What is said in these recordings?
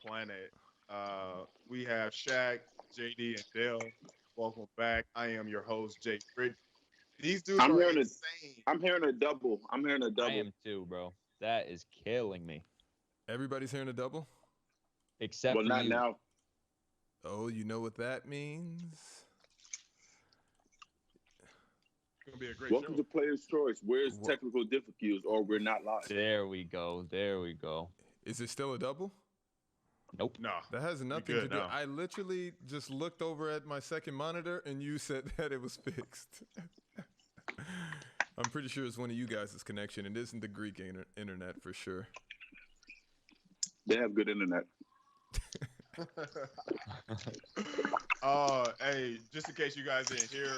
planet. We have Shaq, JD, and Dale. Welcome back. I am your host, Jay Britt. These dudes I'm are hearing a insane. I'm hearing a double. I'm hearing a I double. am too, bro. That is killing me. Everybody's hearing a double? Except Well, for not you. now. Oh, you know what that means? It's gonna be a great Welcome show. to Player's Choice. Where's What? technical difficulties or we're not live? There we go. There we go. Is it still a double? Nope. Nah, That has we nothing to good do. now. I literally just looked over at my second monitor and you said that it was fixed. I'm pretty sure it's one of you guys' connection. It isn't the Greek internet for sure. They have good internet. Hey, just in case you guys didn't hear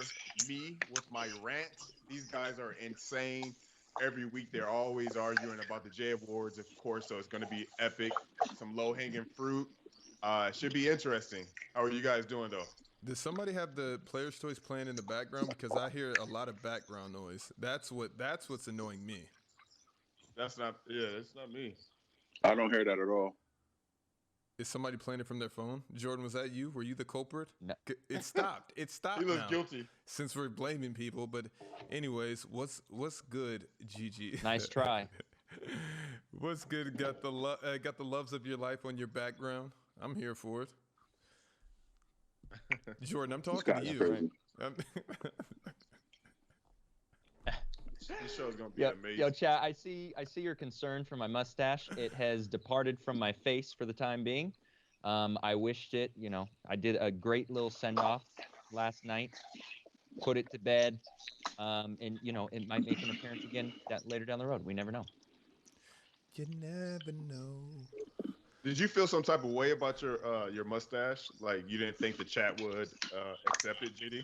me with my rant, these guys are insane. Every week they're always arguing about the J Awards, of course, so it's going to be epic. Some low hanging fruit. Should be interesting. How are you guys doing though? Does somebody have the Player's Choice playing in the background? Because I hear a lot of background noise. That's what's annoying me. That's not me. I don't hear that at all. Is somebody playing it from their phone? Jordan, was that you? Were you the culprit? No. It stopped. It stopped. He looks now, guilty. Since we're blaming people, but anyways, what's good, Gigi? Nice try. What's good? Got the loves of your life on your background. I'm here for it. Jordan, I'm talking to guy's you. crazy. This show's gonna be Yo, amazing. yo, chat. I see your concern for my mustache. It has departed from my face for the time being. I wished it. I did a great little send off last night. Put it to bed. And it might make an appearance again later down the road. We never know. You never know. Did you feel some type of way about your mustache? Like you didn't think the chat would accept it, GD?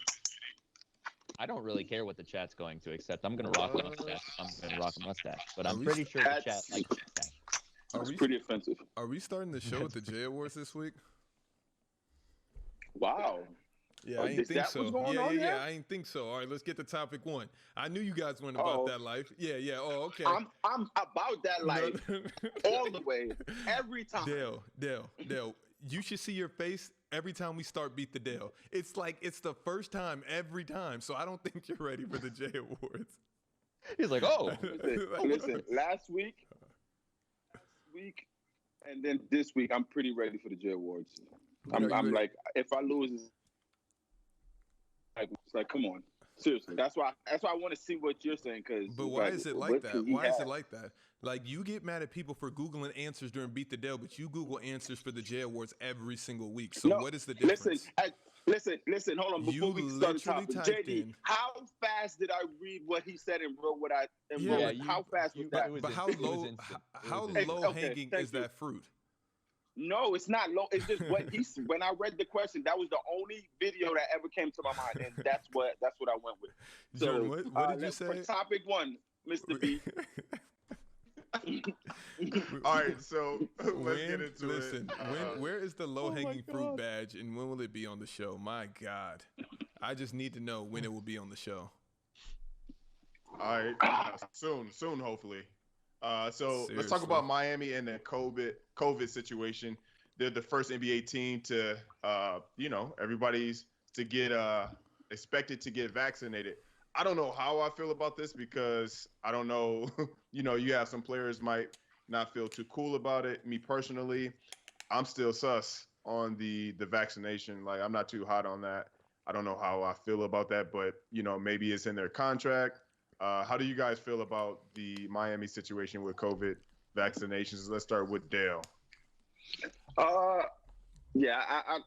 I don't really care what the chat's going to accept. I'm gonna rock a mustache. I'm gonna rock a mustache. But I'm Are we- pretty sure the chat That's- likes the mustache. It's pretty offensive. Are we starting the show with the J Awards this week? Wow. Yeah, Oh, I ain't is think that so. what's going yeah, on yeah, here? yeah. I ain't think so. All right, let's get to topic one. I knew you guys went about Oh. that life. Yeah, yeah. Oh, okay. I'm about that life all the way, every time. Dale, you should see your face every time we start Beat the Dale. It's like it's the first time every time. So I don't think you're ready for the J Awards. He's like, oh, Listen, last week, and then this week, I'm pretty ready for the J Awards. Are you I'm ready? like, if I lose, it's like, come on, seriously. That's why I want to see what you're saying. But why is it like that? Why is it like that? Like you get mad at people for Googling answers during Beat the Dale, but you Google answers for the J Awards every single week. So what is the difference? Listen. Hold on. Before You we start the literally topic, typed JD, in- how fast did I read what he said and wrote what I and Yeah, wrote? yeah, Like, how fast was that? it was But how it was low? instant. It How was instant. low hanging Okay, thank is you. that fruit? No, it's not low. It's just what he. When I read the question, that was the only video that ever came to my mind, and that's what I went with. So, Jordan, what did you say? For topic one, Mr. B. All right, so let's get into listen, it. where is the low hanging fruit God. badge, and when will it be on the show? My God, I just need to know when it will be on the show. All right, soon, hopefully. So let's talk Seriously. about Miami and the COVID situation. They're the first NBA team to, everybody's to get expected to get vaccinated. I don't know how I feel about this because I don't know. You have some players might not feel too cool about it. Me personally, I'm still sus on the vaccination. Like I'm not too hot on that. I don't know how I feel about that, but maybe it's in their contract. How do you guys feel about the Miami situation with COVID vaccinations? Let's start with Dale. Yeah,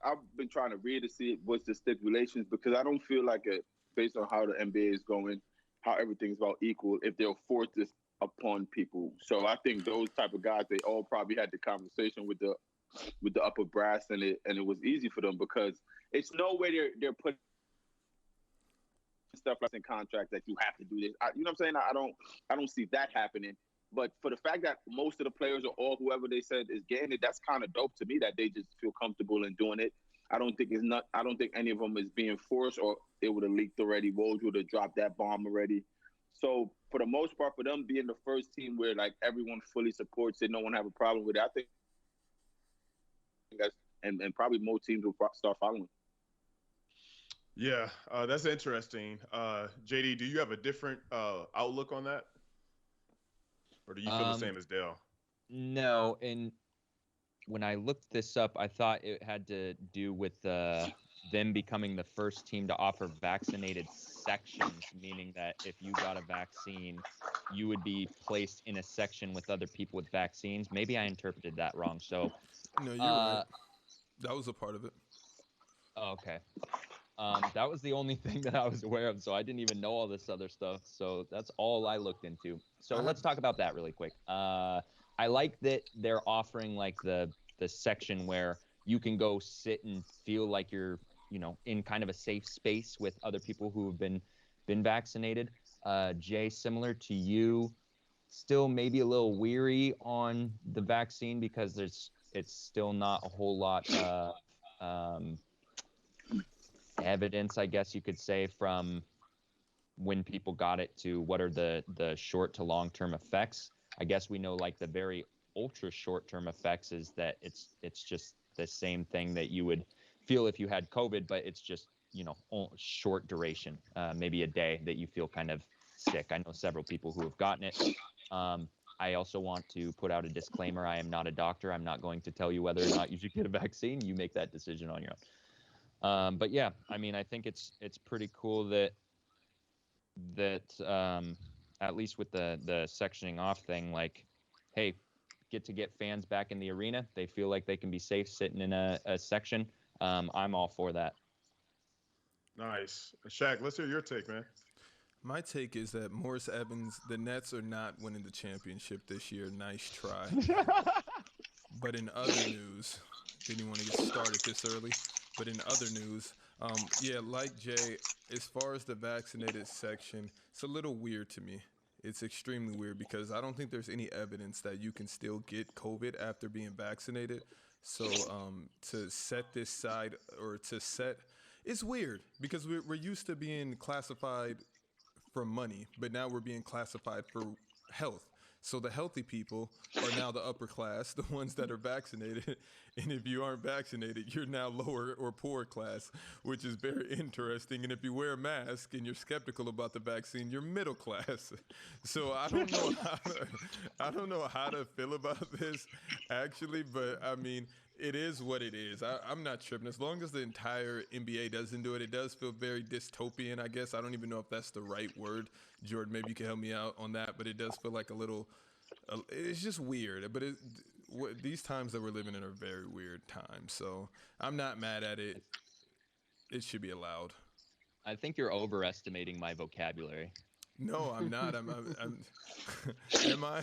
I've been trying to read to see what's the stipulations because I don't feel like it based on how the NBA is going, how everything's about equal. If they'll force this upon people, so I think those type of guys they all probably had the conversation with the upper brass and it was easy for them because it's no way they're putting stuff like in contract that you have to do this. You know what I'm saying? I don't see that happening. But for the fact that most of the players or all whoever they said is getting it, that's kind of dope to me that they just feel comfortable in doing it. I don't think any of them is being forced or it would have leaked already. Woj would have dropped that bomb already. So for the most part, for them being the first team where like everyone fully supports it, no one have a problem with it. I think and probably more teams will start following. Yeah, that's interesting. JD, do you have a different outlook on that, or do you feel the same as Dale? No, and when I looked this up, I thought it had to do with them becoming the first team to offer vaccinated sections, meaning that if you got a vaccine, you would be placed in a section with other people with vaccines. Maybe I interpreted that wrong. So, no, you're right. That was a part of it. Okay. That was the only thing that I was aware of, so I didn't even know all this other stuff. So that's all I looked into. So let's talk about that really quick. I like that they're offering like the section where you can go sit and feel like you're, in kind of a safe space with other people who have been vaccinated. Jay, similar to you, still maybe a little weary on the vaccine because it's still not a whole lot evidence, I guess you could say, from when people got it to what are the short to long-term effects. I guess we know like the very ultra short-term effects is that it's just the same thing that you would feel if you had COVID, but it's just, short duration, maybe a day that you feel kind of sick. I know several people who have gotten it. I also want to put out a disclaimer. I am not a doctor. I'm not going to tell you whether or not you should get a vaccine. You make that decision on your own. But yeah, I mean, I think it's pretty cool that at least with the sectioning off thing, like, hey, get fans back in the arena. They feel like they can be safe sitting in a section. I'm all for that. Nice. Shaq, let's hear your take, man. My take is that Morris Evans, the Nets are not winning the championship this year. Nice try. But in other news, didn't want to get started this early, but in other news, like Jay, as far as the vaccinated section, it's a little weird to me. It's extremely weird because I don't think there's any evidence that you can still get COVID after being vaccinated. So to set this side it's weird because we're used to being classified for money, but now we're being classified for health. So the healthy people are now the upper class, the ones that are vaccinated. And if you aren't vaccinated, you're now lower or poor class, which is very interesting. And if you wear a mask and you're skeptical about the vaccine, you're middle class. So I don't know how to feel about this actually, but I mean, it is what it is. I'm not tripping. As long as the entire NBA doesn't do it, it does feel very dystopian, I guess. I don't even know if that's the right word. Jordan, maybe you can help me out on that, but it does feel like a little it's just weird. But these times that we're living in are very weird times. So I'm not mad at it. It should be allowed. I think you're overestimating my vocabulary. No, I'm not. I'm am I?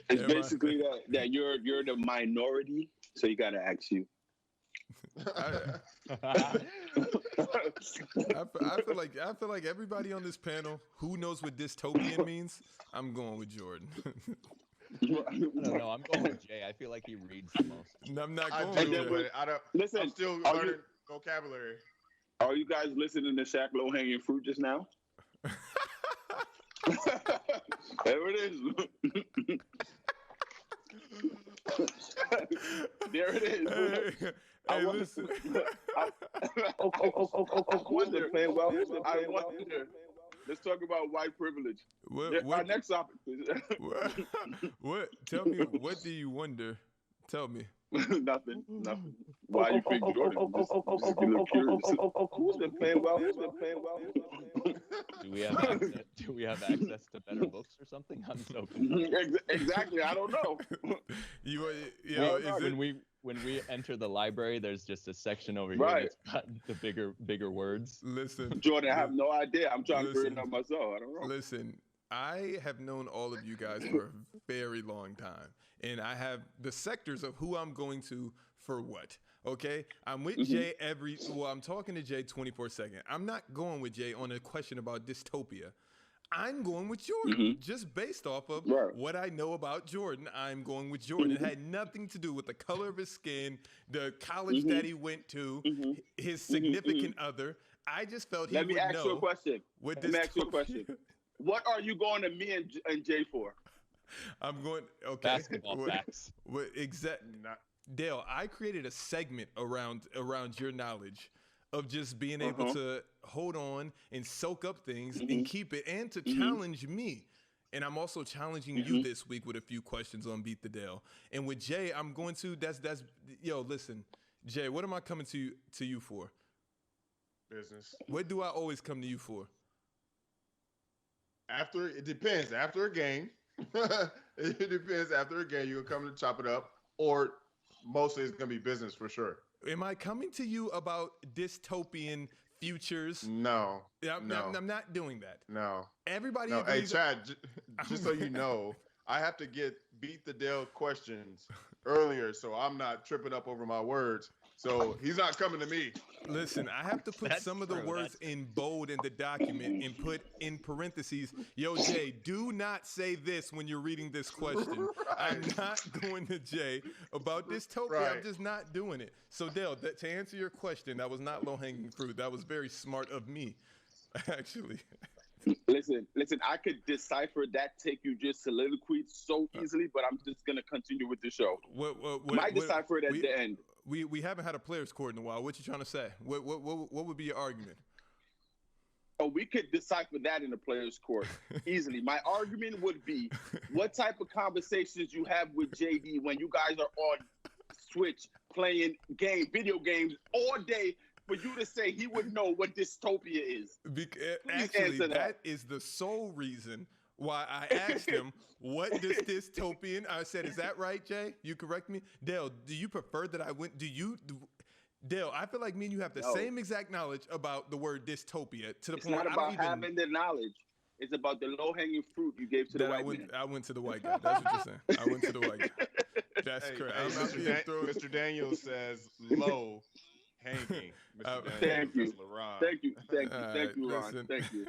It's basically that you're the minority, so you got to ask you. I feel like everybody on this panel who knows what dystopian means. I'm going with Jordan. No, I'm going with Jay. I feel like he reads the most. No, I'm not going with Jay. Listen, I'm still learning vocabulary. Are you guys listening to Shaq Low Hanging Fruit just now? There it is. There it is. Hey, listen. I wonder. Let's talk about white privilege. Our next topic. What? Tell me. What do you wonder? Tell me. Nothing. Why you think Jordan? Just a little curious. Who's been playing well? Do we have access to better books or something? I'm so confused. Exactly. I don't know. When we enter the library, there's just a section over here right. that's got the bigger words. Listen, Jordan, I have no idea. I'm trying to figure it out myself. I don't know. Listen, I have known all of you guys for a very long time, and I have the sectors of who I'm going to for what. Okay, I'm with Jay I'm talking to Jay 24/7. I'm not going with Jay on a question about dystopia. I'm going with Jordan just based off of what I know about Jordan. I'm going with Jordan. It had nothing to do with the color of his skin, the college that he went to, his significant other. I just felt he would know. Let me ask you a question. What are you going to me and Jay for? I'm going. Okay. Basketball facts. Not, Dale, I created a segment around your knowledge of just being able to hold on and soak up things and keep it, and to challenge me. And I'm also challenging you this week with a few questions on Beat the Dale. And with Jay, I'm going to listen, Jay, what am I coming to you for? business. What do I always come to you for? It depends. After a game, it depends. After a game, you're come to chop it up, or mostly it's gonna be business for sure. Am I coming to you about dystopian futures? No, I'm not doing that. no. Everybody No, hey agrees. Chad, just so you know, I have to get Beat the Dale questions earlier, so I'm not tripping up over my words. So he's not coming to me. Listen, I have to put That's some of the true, words in bold in the document and put in parentheses, yo, Jay, do not say this when you're reading this question. I'm not going to Jay about dystopia. I'm Right. just not doing it. So, Dale, to answer your question, that was not low-hanging fruit. That was very smart of me, actually. Listen, I could decipher that take you just soliloquied so easily, but I'm just gonna continue with the show. Might decipher it at the end. We haven't had a players court in a while. What you trying to say? What would be your argument? Oh, we could decipher that in the players' court easily. My argument would be, what type of conversations you have with JD when you guys are on Switch playing video games all day, for you to say he would know what dystopia is. Actually, answer that that. is the sole reason why I asked him, what does dystopian? I said, is that right, Jay? You correct me? Dale, do you prefer that I went? Dale, I feel like me and you have the same exact knowledge about the word dystopia to the It's point not where about having the knowledge. It's about the low-hanging fruit you gave to the white man. I went to the white guy. That's what you're saying. I went to the white guy. That's Hey, correct. hey, I'm not being thrown. Mr. Daniels says low hanging. Mr. Daniels, Thank you. that's LeBron. Thank you, Ron. Listen. Thank you.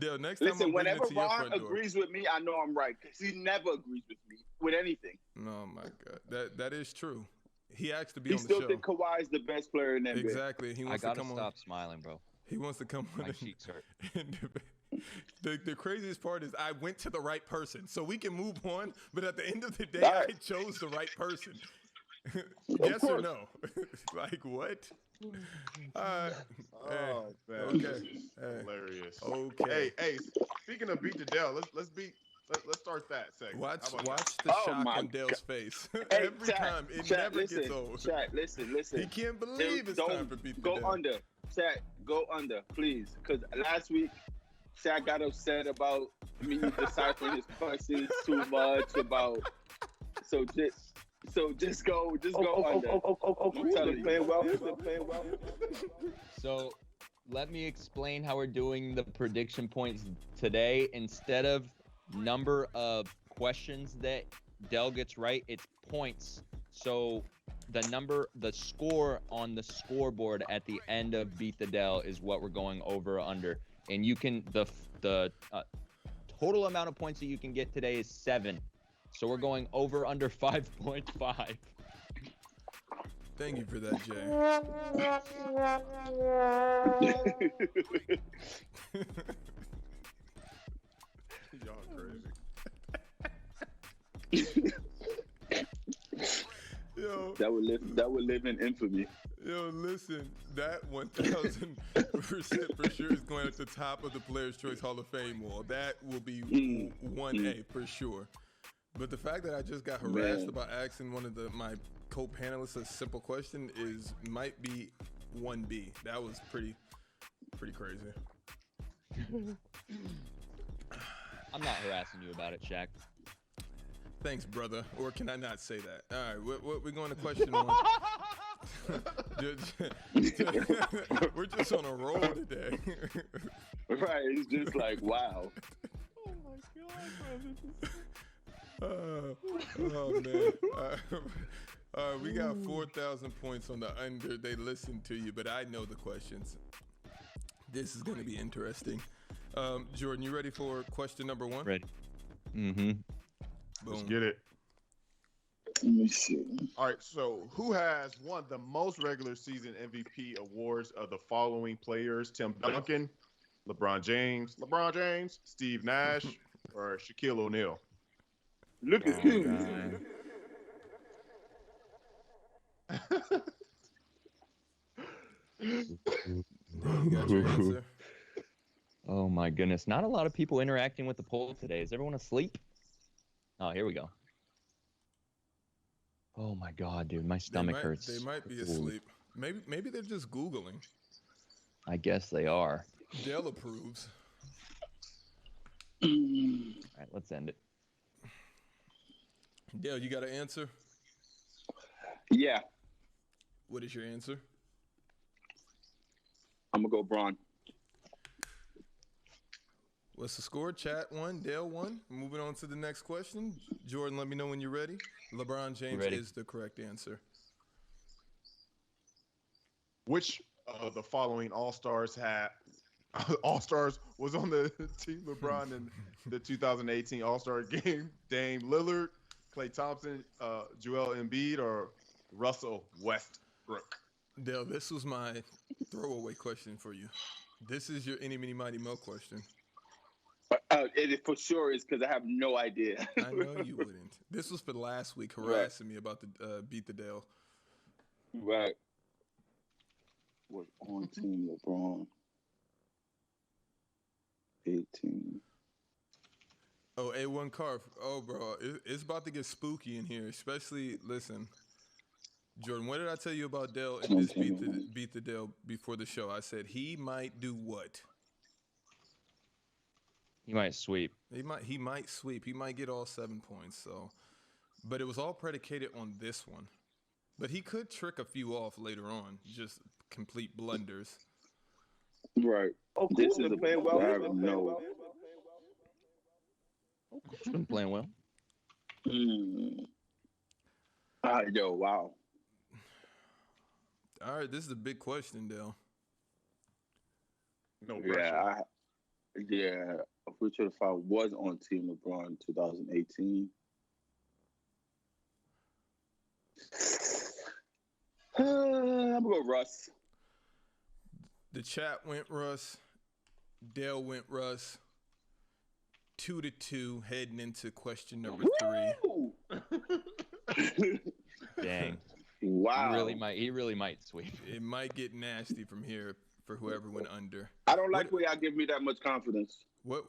Dale, next time Listen, I'm bringing whenever it to your Ron front door. agrees with me, I know I'm right, because he never agrees with me with anything. Oh my God, that is true. He asked to be He on the still show. think Kawhi is the best player in the NBA. Exactly. He I wants to gotta come stop on. smiling, bro. He wants to come on. My cheeks hurt. The craziest part is I went to the right person, so we can move on. But at the end of the day, All I right. chose the right person. Yes or course. no? Like what? Oh, man. Okay. This is Hey. hilarious. Okay. Hey, speaking of Beat the Dale, let's start that segment. Watch How about the Oh shock my on Dale's face. Hey, Every chat, time. It chat, never listen, gets old. Chat, listen. He can't believe it's time for Beat the Go Dale. under. Chat, go under, please. Because last week, Chat got upset about me deciphering his questions too much about. So just go under. I'm telling you. Playing well. So let me explain how we're doing the prediction points today. Instead of number of questions that Dell gets right, it's points. So the score on the scoreboard at the end of Beat the Dell is what we're going over or under. And you can, the total amount of points that you can get today is 7. So we're going over under 5.5. Thank you for that, Jay. Y'all crazy. Yo, That would live in infamy. Yo, listen, that 1,000% for sure is going at the top of the Players' Choice Hall of Fame wall. That will be 1A for sure. But the fact that I just got harassed about asking one of my co-panelists a simple question might be 1B. That was pretty crazy. I'm not harassing you about it, Shaq. Thanks, brother. Or can I not say that? All right, we're going to question one. We're just on a roll today. Right, it's just like, wow. Oh my God, Oh man. We got 4,000 points on the under. They listened to you, but I know the questions. This is going to be interesting. Jordan, you ready for question number 1? Ready. Mm-hmm. Let's Boom. get it. Let me see. All right, so who has won the most regular season MVP awards of the following players? Tim Duncan, LeBron James, Steve Nash, or Shaquille O'Neal? Look at Wrong him. guy. Dale, you got your answer? Oh my goodness. Not a lot of people interacting with the poll today. Is everyone asleep? Oh, here we go. Oh my God, dude. My stomach hurts. They might be Holy- asleep. Maybe they're just Googling. I guess they are. Dale approves. All right, let's end it. Dale, you got an answer? Yeah, What is your answer? I'm gonna go Braun. What's the score? Chat 1, Dale 1. Moving on to the next question. Jordan, let me know when you're ready. LeBron James Ready. is the correct answer. Which of the following All-Stars was on the team LeBron in the 2018 All-Star game? Dame Lillard, Klay Thompson, Joel Embiid, or Russell Westbrook? Dale, this was my throwaway question for you. This is your any, mini, mighty, mo question. It for sure is because I have no idea. I know you wouldn't. This was for last week harassing me about the beat the Dale. Right. Was on team LeBron. 18. Oh, A1 Carf. Oh, bro, it's about to get spooky in here. Especially, listen, Jordan. What did I tell you about Dale in this beat the Dale before the show? I said he might do what? He might sweep. He might sweep. He might get all 7 points. So, but it was all predicated on this one. But he could trick a few off later on. Just complete blunders. Right. Oh, cool. This is They're a playing well. I They're have playing no. well. He's been playing well. Yo, wow. All right, this is a big question, Dale. No pressure. Yeah. Which of the five was on Team LeBron in 2018? I'm gonna go Russ. The chat went Russ. Dale went Russ. 2-2, heading into question number 3. Dang. Wow. He really might sweep. It might get nasty from here for whoever went under. I don't like where y'all give me that much confidence. What?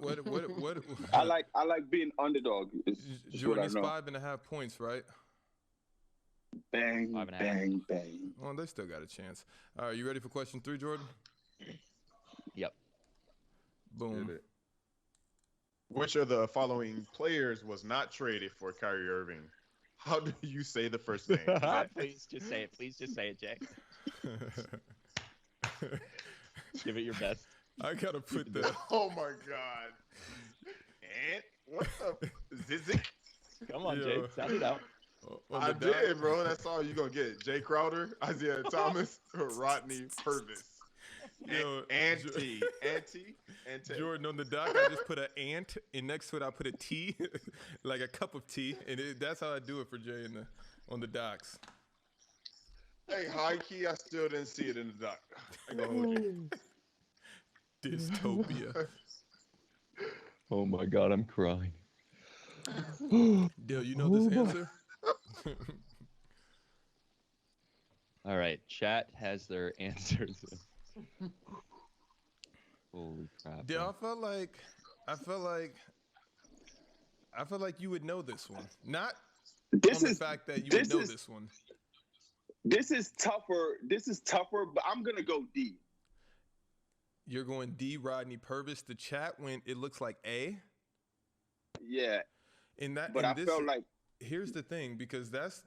I like being underdog. Jordan, it's it's 5.5 points, right? Bang, 5.5. bang, bang. Well, they still got a chance. All right, you ready for question 3, Jordan? Yep. Boom. Which of the following players was not traded for Kyrie Irving? How do you say the first name? Please just say it. Please just say it, Jay. Give it your best. I gotta put the. Oh my God. And what the Zizik? Come on, Yo. Jay. Sound it out. I did, bro. That's all you're gonna get. Jay Crowder, Isaiah Thomas, or Rodney Purvis. Yo, Auntie. Jordan, on the doc, I just put an ant, and next to it I put a tea, like a cup of tea, and that's how I do it for Jay on the docs. Hey, high key, I still didn't see it in the doc. I'm gonna hold you. Dystopia. Oh my God, I'm crying. Dale, you know this answer? All right, chat has their answers. Holy crap! Dale, I felt like you would know this one. Not This on is the fact that you would know this one. This is tougher, but I'm gonna go D. You're going D, Rodney Purvis. The chat went, it looks like A. Yeah. But I felt like here's the thing, because that's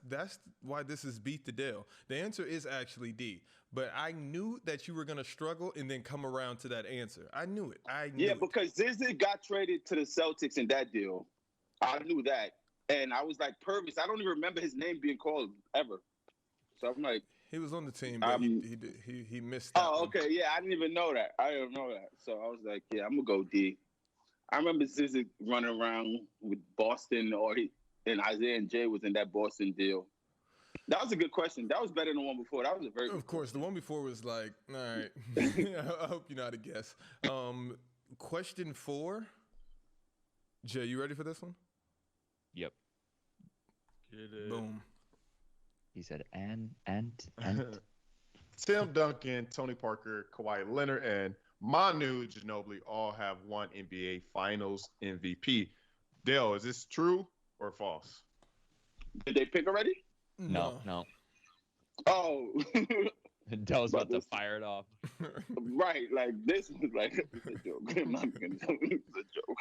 why this is beat the Dale. The answer is actually D. But I knew that you were gonna struggle and then come around to that answer. I knew it. because Zizi got traded to the Celtics in that deal. I knew that. And I was like, Purvis, I don't even remember his name being called ever. So I'm like, he was on the team, but he missed that one. Okay, yeah, I didn't even know that. I didn't know that. So I was like, yeah, I'm gonna go D. I remember Zizi running around with Boston, and Isaiah and Jay was in that Boston deal. That was a good question. That was better than the one before. That was a very good Of course, the one before was like, all right. I hope you know how to guess. Question 4. Jay, you ready for this one? Yep. Get it. Boom. He said, and. Tim Duncan, Tony Parker, Kawhi Leonard, and Manu Ginobili all have won NBA Finals MVP. Dale, is this true or false? Did they pick already? No. Oh. Dell's about to fire it off. Right, like this was like it's a joke. I'm not gonna it's a joke.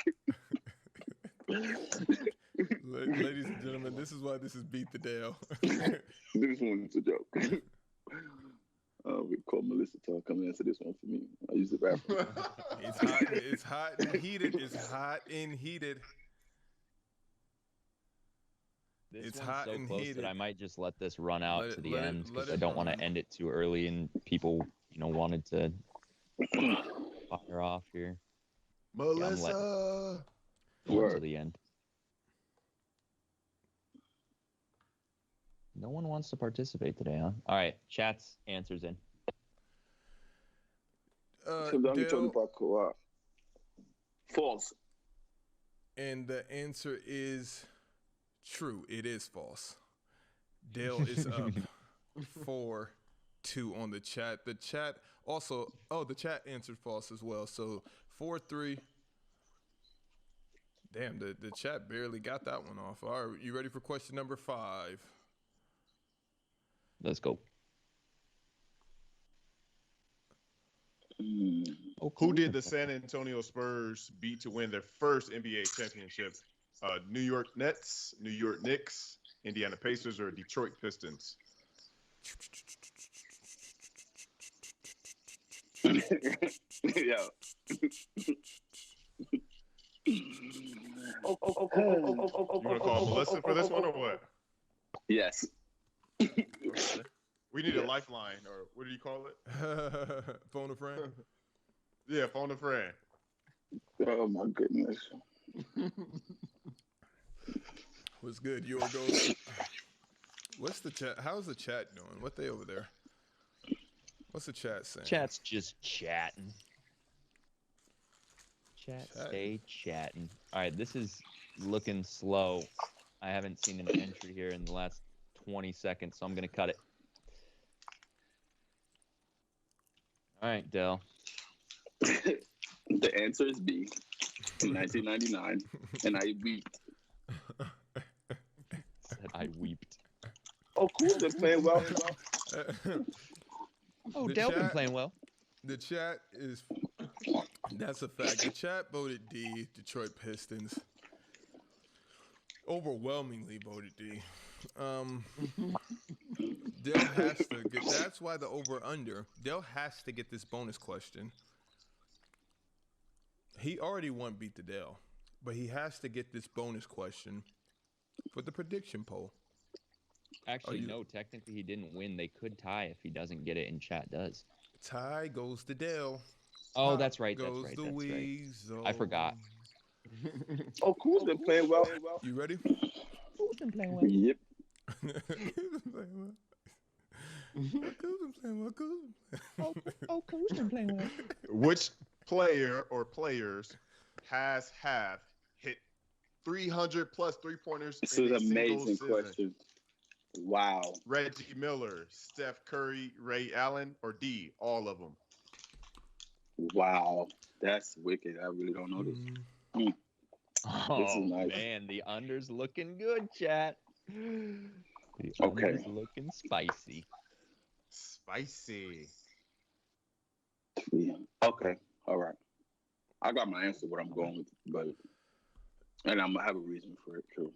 Ladies and gentlemen, this is why this is Beat the Dale. This one's a joke. We call Melissa to come answer this one for me. I use the bathroom. It's hot and heated. It's hot and heated. This It's one's hot so and close heated. that I might just let this run out Let to it- the let it- end let because it I don't want run. to end it too early and people, wanted to fire off here. Melissa. To the end. No one wants to participate today, huh? All right, chat's answers in. Tim Duncan, Tony Dale, Parker. False. and the answer is true. It is false. Dale is up 4-2 on the chat. The chat also, the chat answered false as well. So 4-3. Damn, the chat barely got that one off. All right, you ready for question number 5? Let's go. Who did the San Antonio Spurs beat to win their first NBA championship? New York Nets, New York Knicks, Indiana Pacers, or Detroit Pistons? Yeah. You want to call Melissa for this one or what? Yes. Okay. We need a lifeline, or what do you call it? Phone a friend? Yeah, phone a friend. Oh my goodness. What's good? You want to go? What's the chat? How's the chat doing? What they over there? What's the chat saying? Chat's just chatting. Stay chatting. All right, this is looking slow. I haven't seen an entry here in the last 20 seconds, so I'm going to cut it. All right, Dell. The answer is B. In 1999, and I weeped. Said I weeped. Oh, cool. They're playing well. Oh, The Dell been chat- playing well. The chat is. That's a fact. The chat voted D, Detroit Pistons. Overwhelmingly voted D. Dell has to get. That's why the over/under. Dell has to get this bonus question. He already won Beat the Dell, but he has to get this bonus question for the prediction poll. Actually, no, technically he didn't win. They could tie if he doesn't get it and chat does. Tie goes to Dell. Oh, Tie that's right. goes That's to right. Weasel. I forgot. Oh, cool. They're playing well. You ready? Who's been playing well? Yep. Who's been playing well? Which player or players have hit 300 plus 3-pointers This in is a an single amazing season? question. Wow. Reggie Miller, Steph Curry, Ray Allen, or D, all of them? Wow. That's wicked. I really don't know this. Oh, This is nice. man, the under's looking good, chat. The Okay. under's looking spicy. Spicy. Yeah. Okay. All right. I got my answer what I'm going with, and I'm gonna have a reason for it too.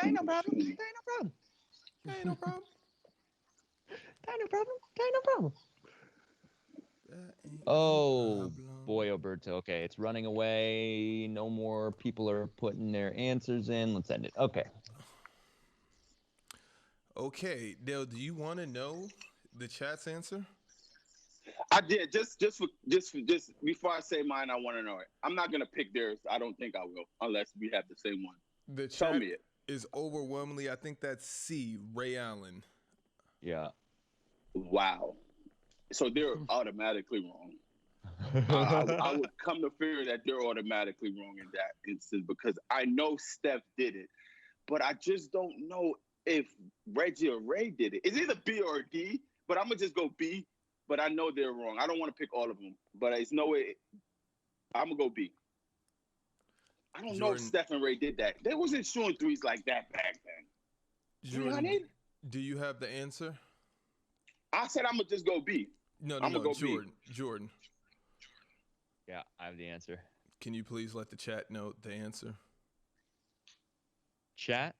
Ain't no problem. Ain't no problem. Ain't no problem. Ain't no problem. Ain't no problem. That ain't Oh, no problem. boy, Alberto. Okay, it's running away. No more people are putting their answers in. Let's end it. Okay. Okay, Dale, do you want to know the chat's answer? I did just before I say mine. I want to know it. I'm not gonna pick theirs. I don't think I will unless we have the same one. The Tell chat me it. is overwhelmingly, I think that's C, Ray Allen. Yeah. Wow. So they're automatically wrong. I would come to fear that they're automatically wrong in that instance because I know Steph did it, but I just don't know if Reggie or Ray did it. It's either B or D, but I'm gonna just go B. But I know they're wrong. I don't want to pick all of them, but it's no way. I'm gonna go B. I don't know if Steph and Ray did that. They wasn't shooting threes like that back then. Jordan, do you have the answer? I said I'm gonna just go B. No, go Jordan. B. Jordan. Yeah, I have the answer. Can you please let the chat know the answer? Chat,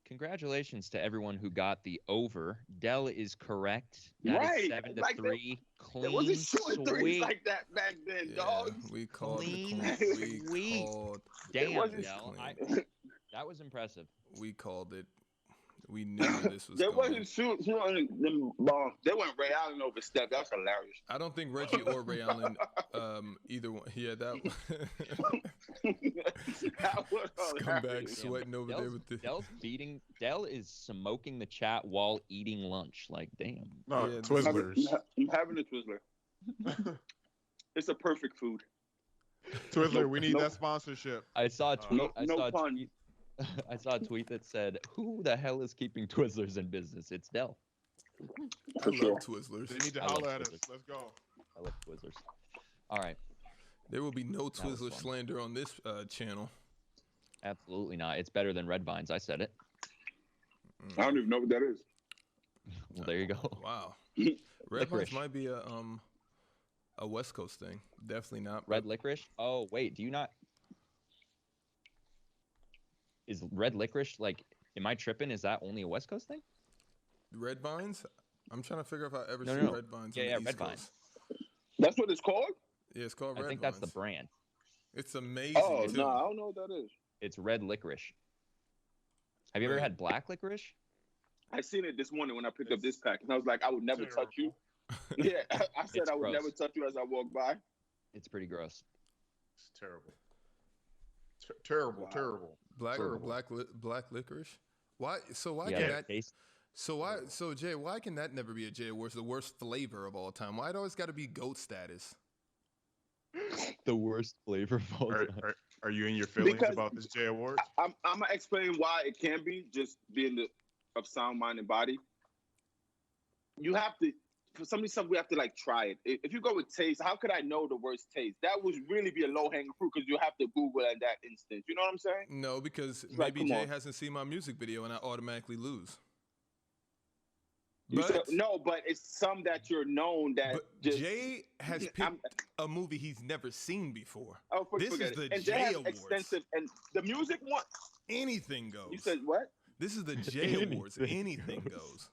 congratulations to everyone who got the over. Dell is correct. That is 7-3. Clean there wasn't shooting threes sweep. like that back then, dog. We called Clean it. sweep. Damn, Dell. That was impressive. We called it. We knew where this was They going. wasn't shooting them bombs. They went Ray Allen over Steph. That was hilarious. I don't think Reggie or Ray Allen, either one. Yeah, that was scumbag sweating over there with the. Dell is smoking the chat while eating lunch. Like, damn. No, Yeah, Twizzlers. I'm having a Twizzler. It's a perfect food. Twizzler, we need that sponsorship. I saw a tweet. I saw a tweet that said, "Who the hell is keeping Twizzlers in business? It's Dell." I love Twizzlers. They need to holler at us. Let's go. I love Twizzlers. All right. There will be no Twizzler fun. slander on this channel. Absolutely not. It's better than Red Vines. I said it. I don't even know what that is. Well, there you go. Wow. Red Vines might be a West Coast thing. Definitely not. Red licorice? Oh, wait. Do you not? Is red licorice, like, am I tripping? Is that only a West Coast thing? Red Vines? I'm trying to figure out if I ever No, seen no. Red Vines Yeah, on the yeah, East Red Coast. Vines. That's what it's called? Yeah, it's called Red Vines. I think that's the brand. It's amazing, Oh, too. no, I don't know what that is. It's red licorice. Have you ever had black licorice? I seen it this morning when I picked up this pack, and I was like, I would never touch you. Yeah, I said It's I would gross. never touch you as I walked by. It's pretty gross. It's terrible. Terrible, Wow. terrible. Black licorice? Why? So why Yeah, can it that? tastes- So Jay, why can that never be a Jay Awards? The worst flavor of all time. Why it always got to be goat status? the worst flavor of all time. Are you in your feelings Because- about this J Award? I'm gonna explain why it can be just being of sound mind and body. You have to, for some of these stuff, we have to like try it. If you go with taste, how could I know the worst taste? That would really be a low hanging fruit because you have to Google in that instance. You know what I'm saying? No, because like, maybe come Jay on. hasn't seen my music video and I automatically lose. You But, said- no, but it's some that you're known that but just. Jay has picked I'm- a movie he's never seen before. Oh, This forget is it. the And J Jay has Awards. extensive, and the music one. Anything goes. You said what? This is the J Awards. Anything goes.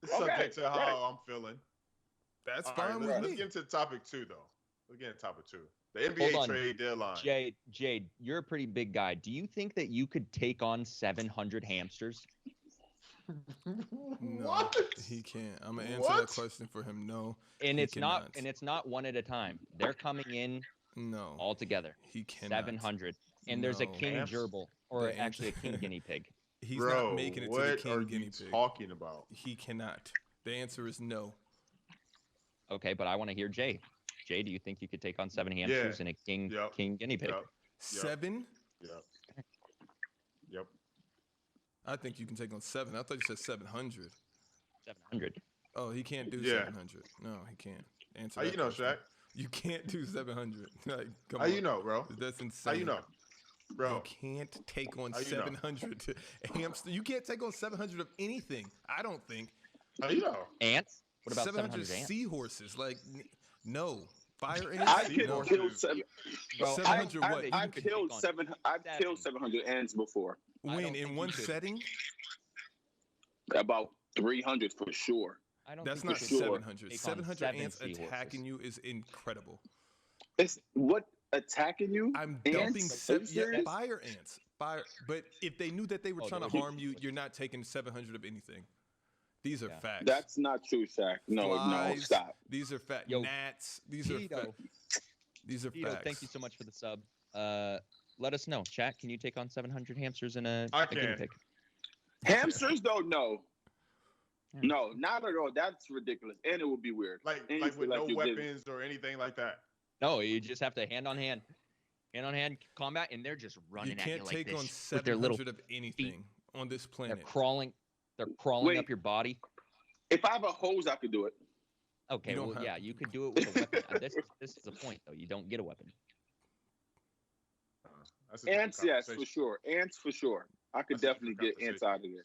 It's Okay, subject to how right. I'm feeling. That's All fine right, with let's me. get into topic 2, though. Let's get into topic 2. The NBA Hold on. trade deadline. Jade, you're a pretty big guy. Do you think that you could take on 700 hamsters? No, What? he can't. I'm gonna answer that What? question for him. No, And he it's cannot. not one at a time. They're coming in No, all together. he cannot. 700. And there's a No. king Hams- gerbil, or The actually a answer- king guinea pig. He's Bro, not making it what to the king are guinea you pig. talking about? He cannot. The answer is no. Okay, but I want to hear Jay. Jay, do you think you could take on 7 hamsters and a king Yep. king guinea pig? Yep. 7? Yep. I think you can take on 7. I thought you said 700. 700. Oh, he can't do Yeah. 700. No, he can't. Answer How that you know, question. Shaq? You can't do 700. Like, come How on. you know, bro? That's insane. How you know? You Bro, can't take on How you know? 700 hamster. You can't take on 700 of anything. I don't think. how you know? Ants? What about 700 ants? seahorses. Like, no. Fire I ants? could No. kill 7. Bro, 700 I- what? you I've could killed take on 7. I've seven. killed 700 ants before. I When? don't In think one you could. setting? About 300 for sure. I don't That's think not you could sure. 700. take on 700 7 ants seahorses. attacking you is incredible. It's what attacking you? I'm Ants? dumping Are you 7 serious? fire ants. Fire, but if they knew that they were Oh, trying to dude. harm you, you're not taking 700 of anything. These are Yeah. facts. That's not true, Shaq. No, Flies, stop. These are fact. Yo, Gnats. These are Tito, These are Tito, facts. thank you so much for the sub. Let us know. Chat, can you take on 700 hamsters and I a guinea can. pig? Hamsters don't know. No, not at all. That's ridiculous, and it would be weird. Like And you like feel with no you're weapons or anything like that. No, you just have to hand on hand combat, and they're just You running at can't you like take on this with their little 700 of anything on this They're planet. crawling. They're crawling Wait. up your body. If I have a hose, I could do it. Okay, You don't well, have yeah, to. you could do it with a weapon. This is the point, though. You don't get a weapon. That's a different Ants, yes, conversation. for sure. Ants, for sure. I could That's a definitely different get ants out of there.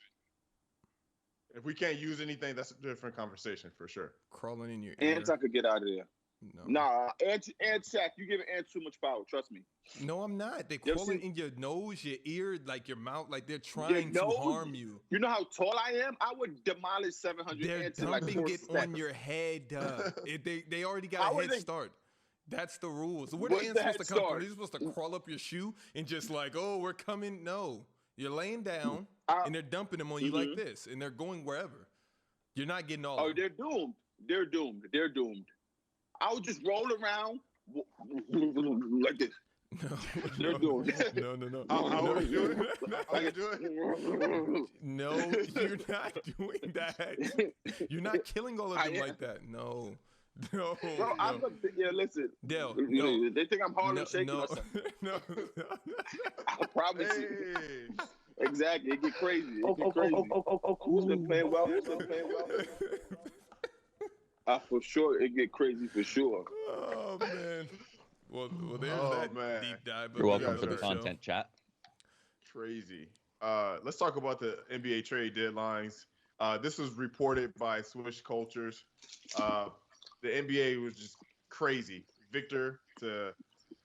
If we can't use anything, that's a different conversation for sure. Crawling in your Ants, ear. I could get out of there. No. Nah, ant Shaq, you giving ants too much power. Trust me. No, I'm not. They're You ever crawling seen- in your nose, your ear, like your mouth, like they're trying to nose? harm you. You know how tall I am? I would demolish 700 They're ants in like dumping 4 it steps. on your head. They already got How a are head they- start. That's the rules. So where What's the ants the supposed head to come from? start? They're supposed to crawl up your shoe and just like, oh, we're coming. No, you're laying down and they're dumping them on you like this, and they're going wherever. You're not getting all. Oh, of them. they're doomed. They're doomed. They're doomed. I would just roll around like this. No, They're doomed. no. How would you do it? How would Like you do it? No, you're not doing that. You're not killing all of I them am. like that. No. Bro, no. I'm listen. Dale, no. They think I'm Harlem shaking no, or something. no. I promise you. Hey. Exactly. It get crazy. It get crazy. Who's been playing well? Who's been playing well? For sure, it get crazy for sure. Oh man. Well, there's Oh, that man. deep dive. You're welcome guys for the are- content, chat. Crazy. Let's talk about the NBA trade deadlines. This was reported by Swish Cultures. The NBA was just crazy. Victor to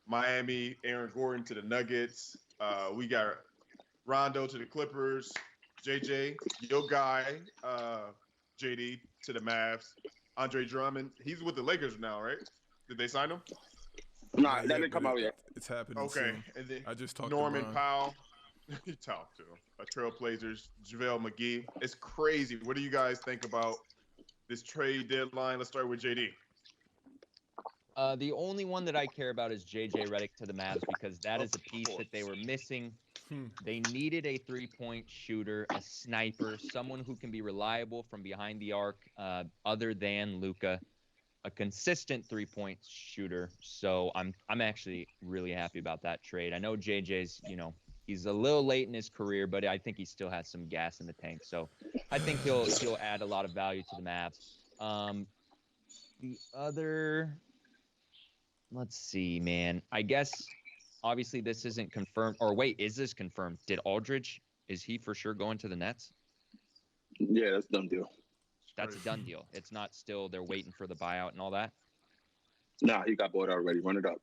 Miami, Aaron Gordon to the Nuggets. We got Rondo to the Clippers, JJ, your guy, JD to the Mavs, Andre Drummond. He's with the Lakers now, right? Did they sign him? Nah, Yeah, that didn't come but out yet. It's happening Okay. soon. And then I just talked Norman to Brian. Powell. You talked to him. Trailblazers, JaVale McGee. It's crazy. What do you guys think about this trade deadline? Let's start with JD. The only one that I care about is JJ Redick to the Mavs because that is a piece that they were missing. They needed a three-point shooter, a sniper, someone who can be reliable from behind the arc, other than Luka, a consistent three-point shooter. So I'm actually really happy about that trade. I know JJ's, he's a little late in his career, but I think he still has some gas in the tank. So I think he'll add a lot of value to the Mavs. The other, let's see, man. I guess obviously this isn't confirmed. Or wait, is this confirmed? Did Aldridge? Is he for sure going to the Nets? Yeah, that's a done deal. That's a done deal. It's not still they're waiting for the buyout and all that. Nah, he got bought already. Run it up.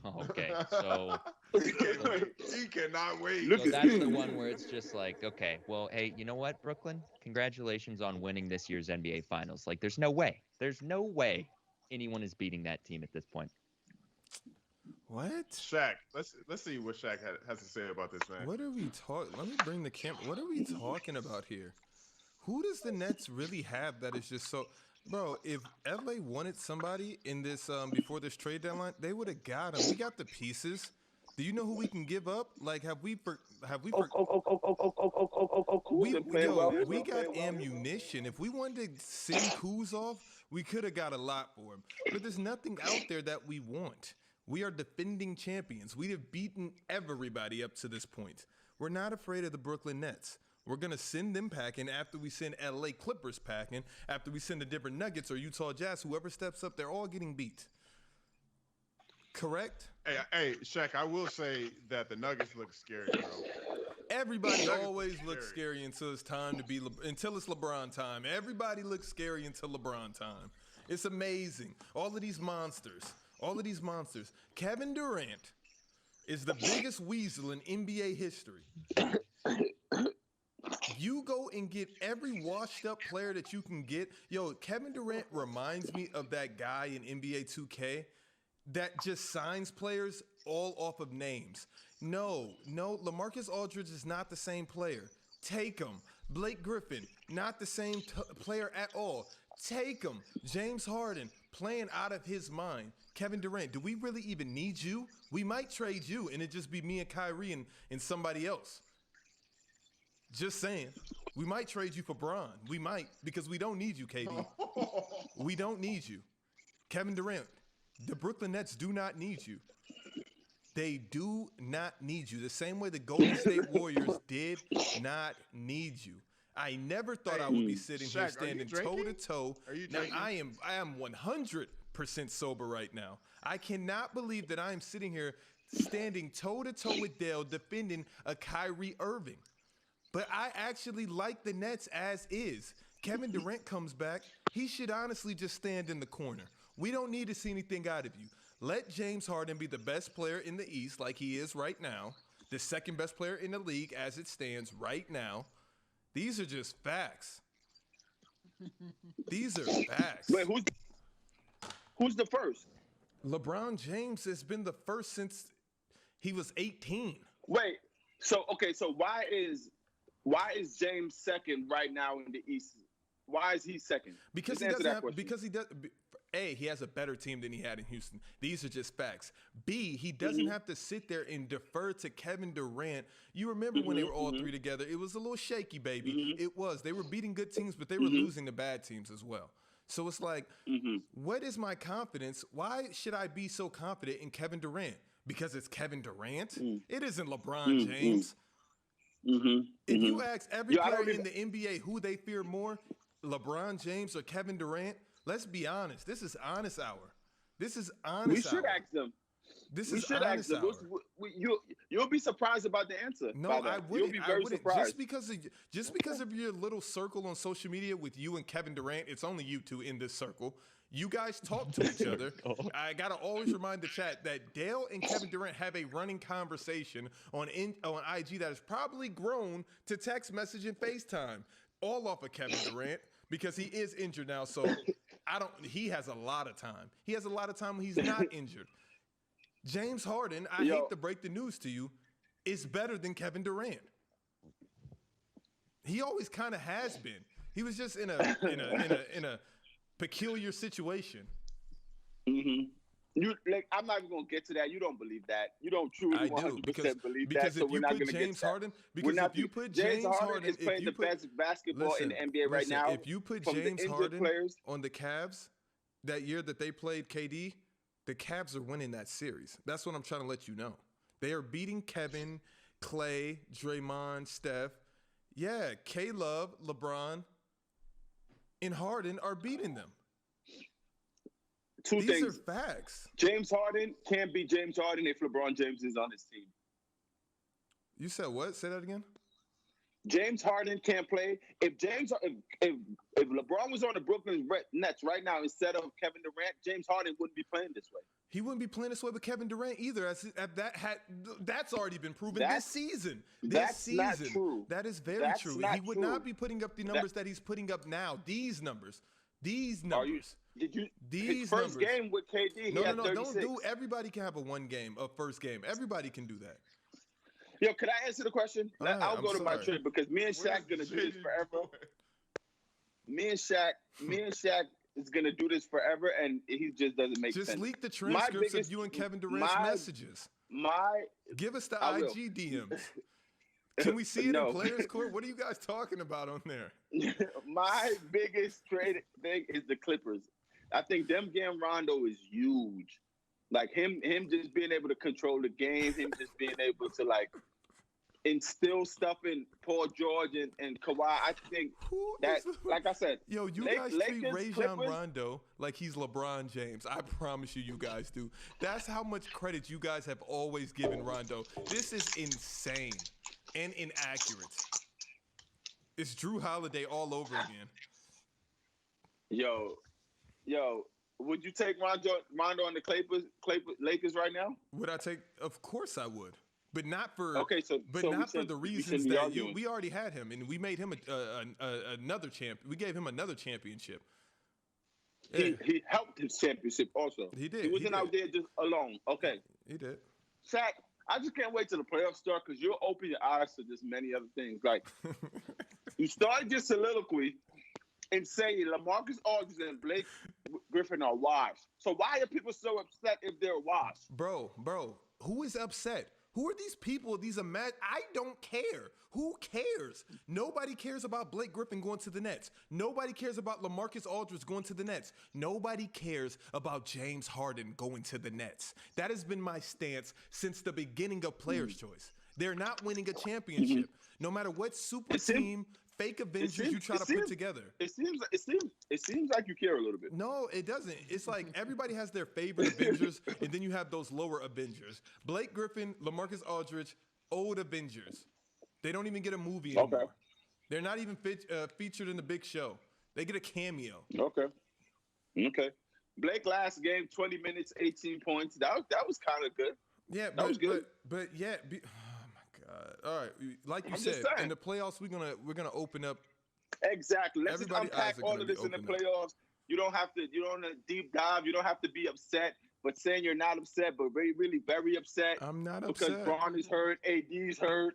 Okay, so he can't wait. He cannot wait. Look so at that's the one where it's just like, okay, well, hey, you know what, Brooklyn? Congratulations on winning this year's NBA Finals. Like, there's no way anyone is beating that team at this point. What? Shaq. Let's see what Shaq has to say about this, man. What are we talking? Let me bring the camera. What are we talking about here? Who does the Nets really have that is just so? Bro, if LA wanted somebody in this before this trade deadline, they would have got him. We got the pieces. Do you know who we can give up? Like, we got ammunition. If we wanted to send Kuz off, we could have got a lot for him. But there's nothing out there that we want. We are defending champions. We have beaten everybody up to this point. We're not afraid of the Brooklyn Nets. We're going to send them packing after we send LA Clippers packing, after we send the Denver Nuggets or Utah Jazz. Whoever steps up, they're all getting beat. Correct? Hey, Shaq, I will say that the Nuggets look scary, bro. Everybody Nuggets always look looks scary until it's time to be until it's LeBron time. Everybody looks scary until LeBron time. It's amazing. All of these monsters. Kevin Durant is the biggest weasel in NBA history. You go and get every washed up player that you can get. Yo, Kevin Durant reminds me of that guy in NBA 2K that just signs players all off of names. No, LaMarcus Aldridge is not the same player. Take him. Blake Griffin, not the same player at all. Take him. James Harden, playing out of his mind. Kevin Durant, do we really even need you? We might trade you and it just be me and Kyrie and somebody else. Just saying. We might trade you for Bron. We might, because we don't need you, KD. We don't need you. Kevin Durant, the Brooklyn Nets do not need you. They do not need you. The same way the Golden State Warriors did not need you. I never thought I would be sitting here Shaq, standing toe to toe. Are you Now, drinking? I am 100% sober right now. I cannot believe that I am sitting here standing toe to toe with Diel defending a Kyrie Irving. But I actually like the Nets as is. Kevin Durant comes back. He should honestly just stand in the corner. We don't need to see anything out of you. Let James Harden be the best player in the East like he is right now, the second best player in the league as it stands right now. These are just facts. These are facts. Wait, who's the first? LeBron James has been the first since he was 18. Wait, so why is James second right now in the East? Why is he second? Because Just he answer doesn't that have, question. because he does. A, he has a better team than he had in Houston. These are just facts. B, he doesn't have to sit there and defer to Kevin Durant. You remember when they were all three together? It was a little shaky, baby. It was. They were beating good teams, but they were losing to bad teams as well. So it's like, what is my confidence? Why should I be so confident in Kevin Durant? Because it's Kevin Durant? It isn't LeBron James. If you ask every player in the NBA who they fear more, LeBron James or Kevin Durant, let's be honest. This is honest hour. This is honest We should hour. ask them. This We is should honest ask them. hour. You'll be surprised about the answer. No, by that. I You'll wouldn't. be I very wouldn't. surprised. Just because of your little circle on social media with you and Kevin Durant, it's only you two in this circle. You guys talk to each other. I gotta always remind the chat that Diel and Kevin Durant have a running conversation on IG that has probably grown to text message and FaceTime, all off of Kevin Durant because he is injured now. So he has a lot of time. He has a lot of time when he's not injured. James Harden, I hate to break the news to you, is better than Kevin Durant. He always kind of has been. He was just in a peculiar situation. I'm not even gonna get to that. You don't believe that. You don't truly I do 100% believe because that. So if we're you not put gonna James get Harden, because if you put James Harden is playing the best basketball in the NBA right now. If you put from the James injured Harden players, on the Cavs that year that they played KD, the Cavs are winning that series. That's what I'm trying to let you know. They are beating Kevin, Clay, Draymond, Steph. Yeah, K-Love, LeBron, and Harden are beating them. These things are facts. James Harden can't be James Harden if LeBron James is on his team. You said what? Say that again. James Harden can't play. If LeBron was on the Brooklyn Nets right now instead of Kevin Durant, James Harden wouldn't be playing this way. He wouldn't be playing this way with Kevin Durant either. That's already been proven this season. Not true. That is very true. He would not be putting up the numbers that he's putting up now. These numbers. These numbers. His first game with KD? No, he had 36. Don't do. Everybody can have a first game. Everybody can do that. Yo, can I answer the question? I'll go to my trip because me and Shaq gonna do this forever. Me and Shaq is gonna do this forever, and he just doesn't make sense. Just leak the transcripts of you and Kevin Durant's messages. Give us the IG DMs. Can we see it in Players Court? What are you guys talking about on there? My biggest trade thing is the Clippers. I think them getting Rondo is huge. Like him just being able to control the game, him just being able to instill stuff in Paul George and Kawhi. I think that, like I said, yo, you guys treat Rajon Rondo like he's LeBron James. I promise you guys do. That's how much credit you guys have always given Rondo. This is insane and inaccurate. It's Drew Holiday all over again. Yo, would you take Rondo on the Lakers right now? Would I take? Of course I would, but not for for the reasons that we already had him, and we made him another champ. We gave him another championship. He helped his championship also. He did. He wasn't out there just alone. Okay. He did. Shaq, I just can't wait till the playoffs start because you'll open your eyes to just many other things. Like you started your soliloquy and saying LaMarcus Aldridge and Blake Griffin are washed. So why are people so upset if they're washed? Bro, who is upset? Who are these people? I don't care. Who cares? Nobody cares about Blake Griffin going to the Nets. Nobody cares about LaMarcus Aldridge going to the Nets. Nobody cares about James Harden going to the Nets. That has been my stance since the beginning of Players' Choice. They're not winning a championship. No matter what super team, fake Avengers you try to put together. It seems like you care a little bit. No, it doesn't. It's like everybody has their favorite Avengers, and then you have those lower Avengers. Blake Griffin, LaMarcus Aldridge, old Avengers. They don't even get a movie anymore. Okay. They're not even featured in the big show. They get a cameo. Okay. Blake last game, 20 minutes, 18 points. That was kind of good. Yeah, that was good. But yeah. Oh my God! All right, like you said, in the playoffs, we're gonna open up. Exactly. Let's just unpack all of this in the playoffs. You don't have to deep dive. You don't have to be upset. But saying you're not upset, but really, really very upset. I'm not because upset. Braun is hurt, AD's hurt.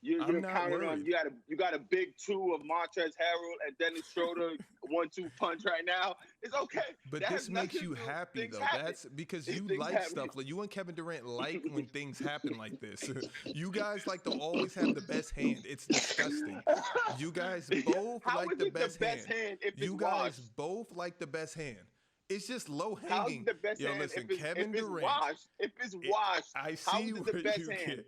You're counting on you got a big two of Montrezl Harrell and Dennis Schroeder 1-2 punch right now. It's okay. But this makes you happy though. That's because you like stuff. Like you and Kevin Durant like when things happen like this. You guys like to always have the best hand. It's disgusting. You guys both like the best hand. You guys both like the best hand. It's just low hanging. Yo, listen, Kevin Durant. If it's washed, I see where you get.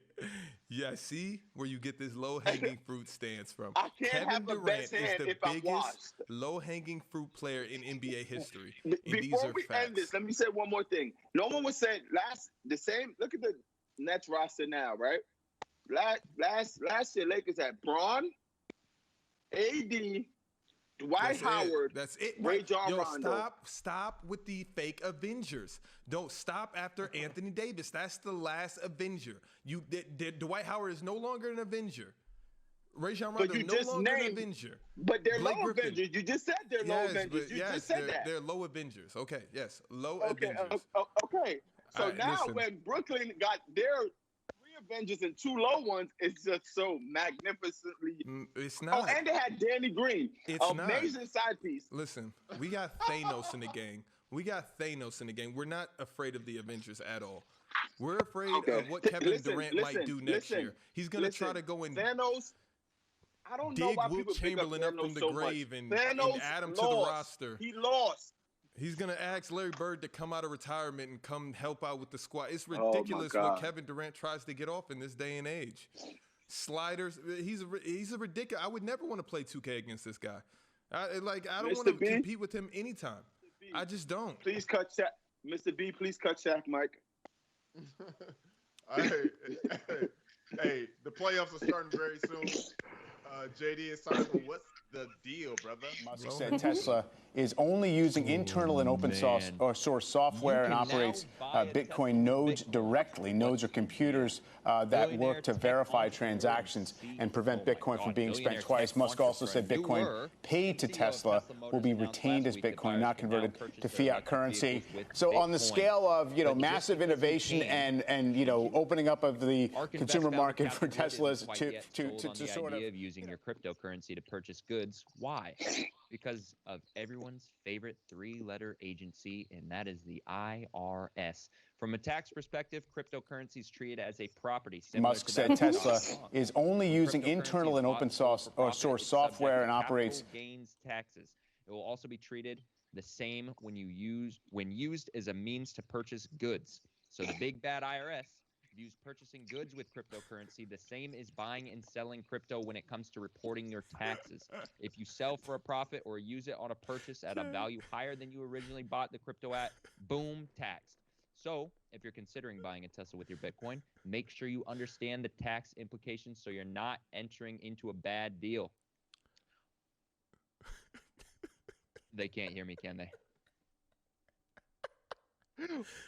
Yeah, I see where you get this low hanging fruit stance from. I can't Kevin have the Durant best hand is the if I'm washed. biggest low hanging fruit player in NBA history. Before we end this, let me say one more thing. No one was saying the same. Look at the Nets roster now, right? Last year, Lakers had Braun, AD. Dwight Howard. That's it. John Rondo. Stop with the fake Avengers. Don't stop after Anthony Davis. That's the last Avenger. Dwight Howard is no longer an Avenger. John Rondo is no longer an Avenger. But they're low Avengers. You just said they're low Avengers. You just said that. They're low Avengers. Okay, yes, low Avengers. Okay. So right, now when Brooklyn got their Avengers and two low ones, it's just so magnificently. It's not. Oh, and they had Danny Green. It's amazing side piece. Listen, we got Thanos in the gang. We're not afraid of the Avengers at all. We're afraid of what Kevin Durant might do next year. He's going to try to go and Thanos. I don't know dig why Wilt people Chamberlain pick up from the so grave much. and Thanos add him lost. to the roster. He lost. He's going to ask Larry Bird to come out of retirement and come help out with the squad. It's ridiculous what Kevin Durant tries to get off in this day and age. Sliders, he's a ridiculous. I would never want to play 2K against this guy. I don't want to compete with him anytime. I just don't. Please cut Shaq. Mr. B, please cut Shaq, Mike. Hey, the playoffs are starting very soon. JD is talking about what's the deal, brother? Musk said Tesla is only using internal and open source software and operates Bitcoin nodes directly. Nodes are computers that work to verify transactions and prevent Bitcoin from being spent twice. Musk also said Bitcoin paid to Tesla will be retained as Bitcoin, not converted to fiat currency. So on the scale of massive innovation and opening up of the consumer market for Teslas to sort of using your cryptocurrency to purchase goods. Why? Because of everyone's favorite three-letter agency, and that is the IRS. From a tax perspective, cryptocurrency is treated as a property. Musk said Tesla is only using internal and open source software and operates gains taxes. It will also be treated the same when used as a means to purchase goods. So the big bad IRS views purchasing goods with cryptocurrency the same as buying and selling crypto when it comes to reporting your taxes. If you sell for a profit or use it on a purchase at a value higher than you originally bought the crypto at, boom, taxed. So if you're considering buying a Tesla with your Bitcoin, make sure you understand the tax implications so you're not entering into a bad deal. They can't hear me, can they?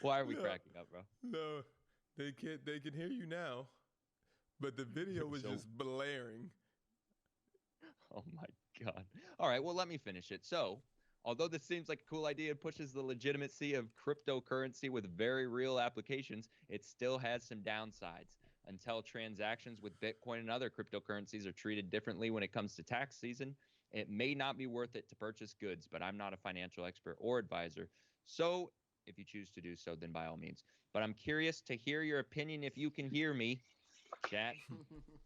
Why are we cracking up, bro? No. They can hear you now, but the video was just blaring. Oh my God. All right, well, let me finish it. So, although this seems like a cool idea, it pushes the legitimacy of cryptocurrency with very real applications, it still has some downsides. Until transactions with Bitcoin and other cryptocurrencies are treated differently when it comes to tax season, it may not be worth it to purchase goods, but I'm not a financial expert or advisor. So, If you choose to do so, then by all means. But I'm curious to hear your opinion if you can hear me, chat.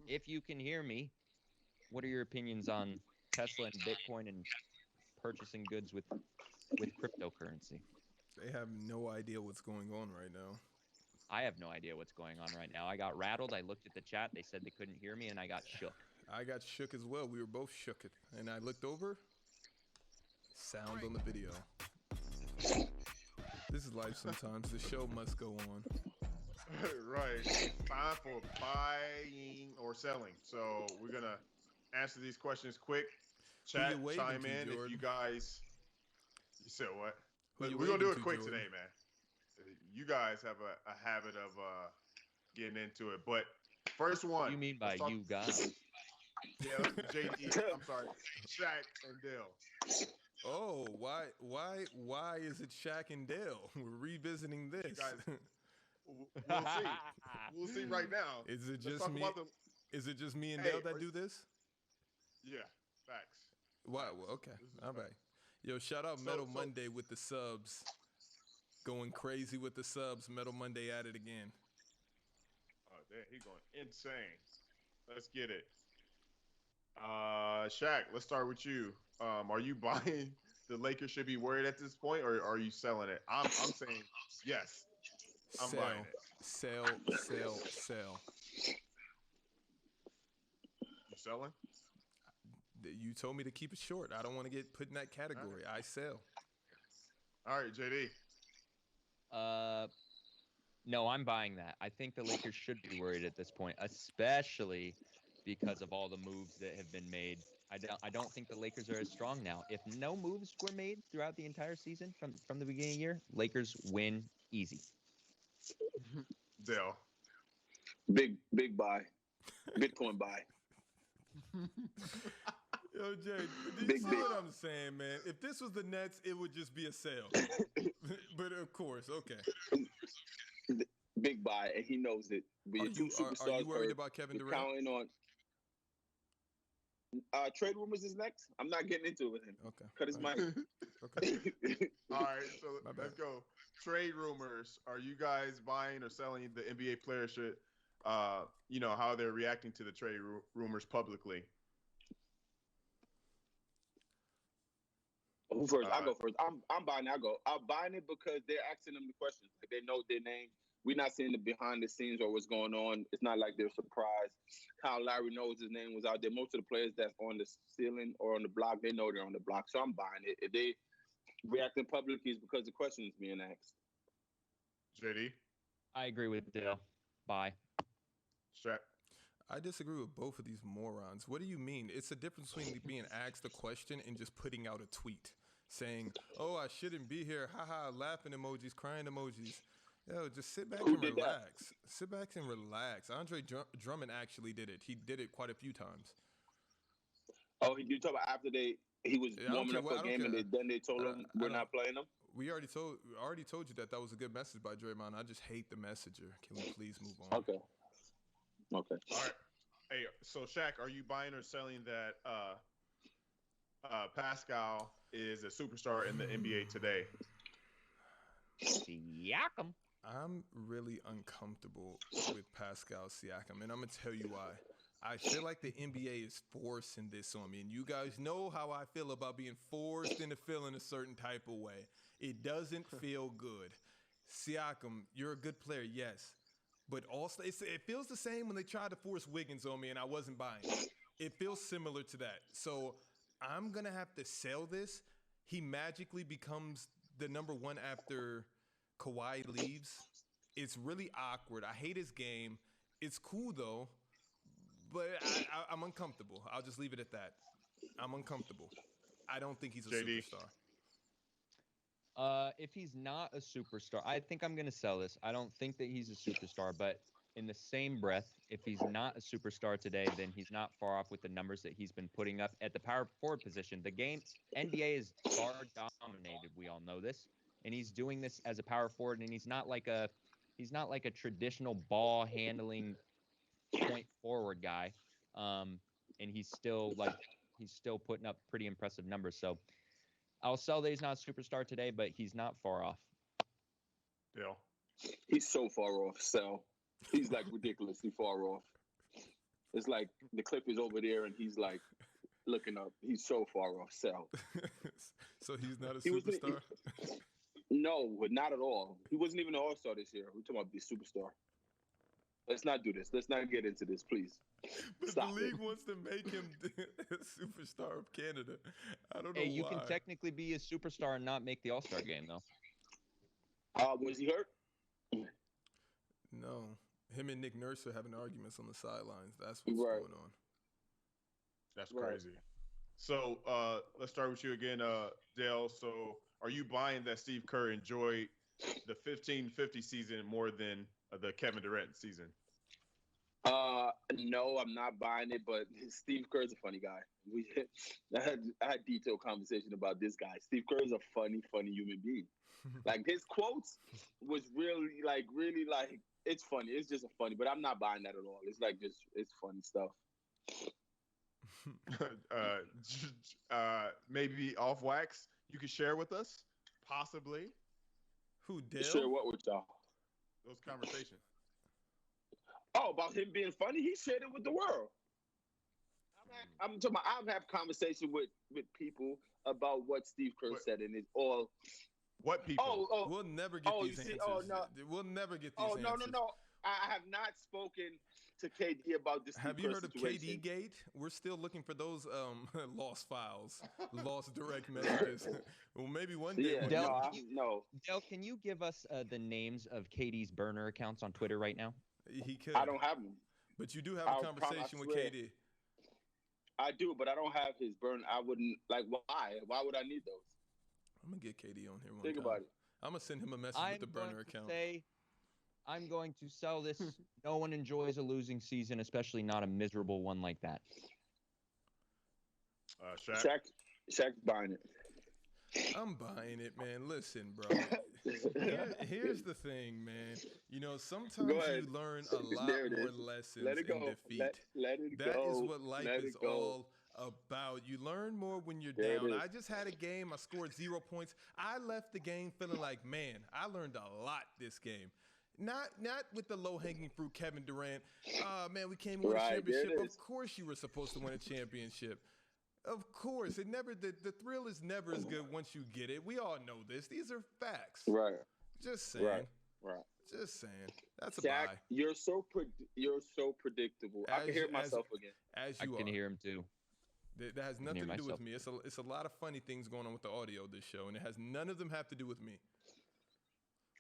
If you can hear me, what are your opinions on Tesla and Bitcoin and purchasing goods with cryptocurrency? They have no idea what's going on right now. I have no idea what's going on right now. I got rattled. I looked at the chat. They said they couldn't hear me, and I got shook. I got shook as well. We were both shook. And I looked over. Sound on the video. This is life sometimes. The show must go on. Right. Time for buying or selling. So we're going to answer these questions quick. Chat, chime in if you guys... You said what? We're going to do it quick today, man. You guys have a habit of getting into it. But first one. What do you mean by you guys? Yeah, JD. I'm sorry. Shaq and Diel. Oh, why is it Shaq and Diel? We're revisiting this. Guys, we'll see. We'll see right now. Is it just me? Is it just me and Diel that do this? Yeah, facts. Wow. Well, okay. All right. Yo, shout out Metal Monday with the subs. Going crazy with the subs. Metal Monday at it again. Oh, damn, he's going insane. Let's get it. Shaq, let's start with you. Are you buying the Lakers should be worried at this point, or are you selling it? I'm saying yes. I'm buying it. Sell. You selling? You told me to keep it short. I don't want to get put in that category. Right. I sell. All right, JD. No, I'm buying that. I think the Lakers should be worried at this point, especially because of all the moves that have been made. I don't think the Lakers are as strong now. If no moves were made throughout the entire season from the beginning of the year, Lakers win easy. Diel. Big buy. Bitcoin buy. Yo, Jay, do you see what I'm saying, man? If this was the Nets, it would just be a sale. But of course, okay. Big buy, and he knows it. Are you worried about Kevin Durant? Counting on trade rumors is next. I'm not getting into it with him. Okay. Cut his mic. Okay. All right, so let's go. Trade rumors. Are you guys buying or selling the NBA players? Should how they're reacting to the trade rumors publicly? Who first? I'll go first. I'm buying it. I'm buying it because they're asking them the questions. Like they know their name. We're not seeing the behind the scenes or what's going on. It's not like they're surprised. Kyle Lowry knows his name was out there. Most of the players that's on the ceiling or on the block, they know they're on the block. So I'm buying it. If they reacting publicly, it's because the question is being asked. JD? I agree with Diel. Bye. Strap. I disagree with both of these morons. What do you mean? It's a difference between being asked a question and just putting out a tweet saying, "Oh, I shouldn't be here. Haha, laughing emojis, crying emojis." Yo, just sit back and relax. Sit back and relax. Andre Drummond actually did it. He did it quite a few times. Oh, you talk about after he was warming up for a game and then they told him we're not playing him? We already told you that was a good message by Draymond. I just hate the messenger. Can we please move on? Okay. All right. Hey, so Shaq, are you buying or selling that Pascal is a superstar in the NBA today? Siakam. I'm really uncomfortable with Pascal Siakam, and I'm going to tell you why. I feel like the NBA is forcing this on me, and you guys know how I feel about being forced into feeling a certain type of way. It doesn't feel good. Siakam, you're a good player, yes, but also it feels the same when they tried to force Wiggins on me, and I wasn't buying it. It feels similar to that. So I'm going to have to sell this. He magically becomes the number one after Kawhi leaves. It's really awkward. I hate his game. It's cool, though. But I'm uncomfortable. I'll just leave it at that. I'm uncomfortable. I don't think he's a superstar. If he's not a superstar, I think I'm going to sell this. I don't think that he's a superstar, but in the same breath, if he's not a superstar today, then he's not far off with the numbers that he's been putting up at the power forward position. The game, NBA is guard dominated. We all know this. And he's doing this as a power forward, and he's not like a traditional ball handling point forward guy. And he's still putting up pretty impressive numbers. So I'll sell that he's not a superstar today, but he's not far off. Diel. He's so far off, Sal. He's like ridiculously far off. It's like the clip is over there and he's like looking up. He's so far off, Sal. So he's not a He was- superstar? No, not at all. He wasn't even an all-star this year. We're talking about the superstar. Let's not do this. Let's not get into this, please. But Stop the league it. wants to make him a superstar of Canada. I don't know Hey, you why. can technically be a superstar and not make the All-Star game, though. Was he hurt? No. Him and Nick Nurse are having arguments on the sidelines. That's what's Right. going on. That's Right. crazy. So let's start with you again, Dale. So are you buying that Steve Kerr enjoyed the 15-50 season more than the Kevin Durant season? No, I'm not buying it, but Steve Kerr's a funny guy. I had detailed conversation about this guy. Steve Kerr's a funny human being. Like his quotes was really like it's funny. It's just funny, but I'm not buying that at all. It's like it's funny stuff. Maybe off wax you could share with us, possibly Who, Dale? Share what with y'all? those conversations. Oh, about him being funny? He shared it with the world. I'm talking about, I've had conversation with people about what Steve Kerr said, and it's all. What people? We'll never get these you see- answers. no. We'll never get these answers. No. I have not spoken to KD about this. Have Steve you Kerr heard of situation. KD Gate? We're still looking for those lost files, lost direct messages. Well, maybe one day. Yeah, Del, no. Del, can you give us the names of Katie's burner accounts on Twitter right now? He could. I don't have him. But you do have I a conversation with swear. KD. I do, but I don't have his burn. I wouldn't like. Why? Why would I need those? I'm gonna get KD on here one Think time. about it. I'm gonna send him a message with the burner account. I'm going to sell this. No one enjoys a losing season, especially not a miserable one like that. Shaq's buying it. I'm buying it, man. Listen, bro. Here's the thing, man. You know, sometimes you learn a lot more lessons in defeat. Let it go. That is what life is all about. You learn more when you're down. I just had a game. I scored 0 points. I left the game feeling like, man, I learned a lot this game. Not with the low-hanging fruit, Kevin Durant. Man, we came win a championship. Of course you were supposed to win a championship. Of course. The thrill is never as good once you get it. We all know this. These are facts. Right. Just saying. Right. Just saying. That's a Shaq, buy. you're so predictable. I can hear myself again. As I you can are. hear him too. That has nothing to do with me. It's a lot of funny things going on with the audio of this show, and none of them have to do with me.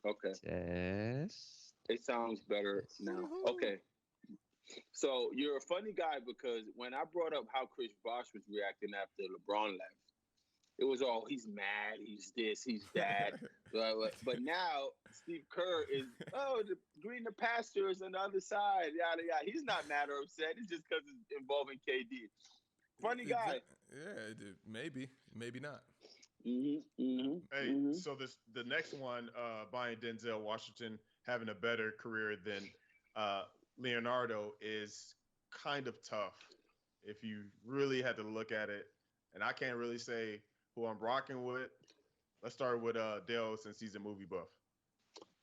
Okay. Yes. It sounds better now. Okay. So you're a funny guy because when I brought up how Chris Bosh was reacting after LeBron left, it was all, he's mad, he's this, he's that. But now Steve Kerr is, the green the pastures on the other side, yada, yada. He's not mad or upset. It's just because it's involving KD. Funny guy. Yeah, maybe not. So the next one, buying Denzel Washington having a better career than Leonardo is kind of tough if you really had to look at it. And I can't really say who I'm rocking with. Let's start with Dale since he's a movie buff.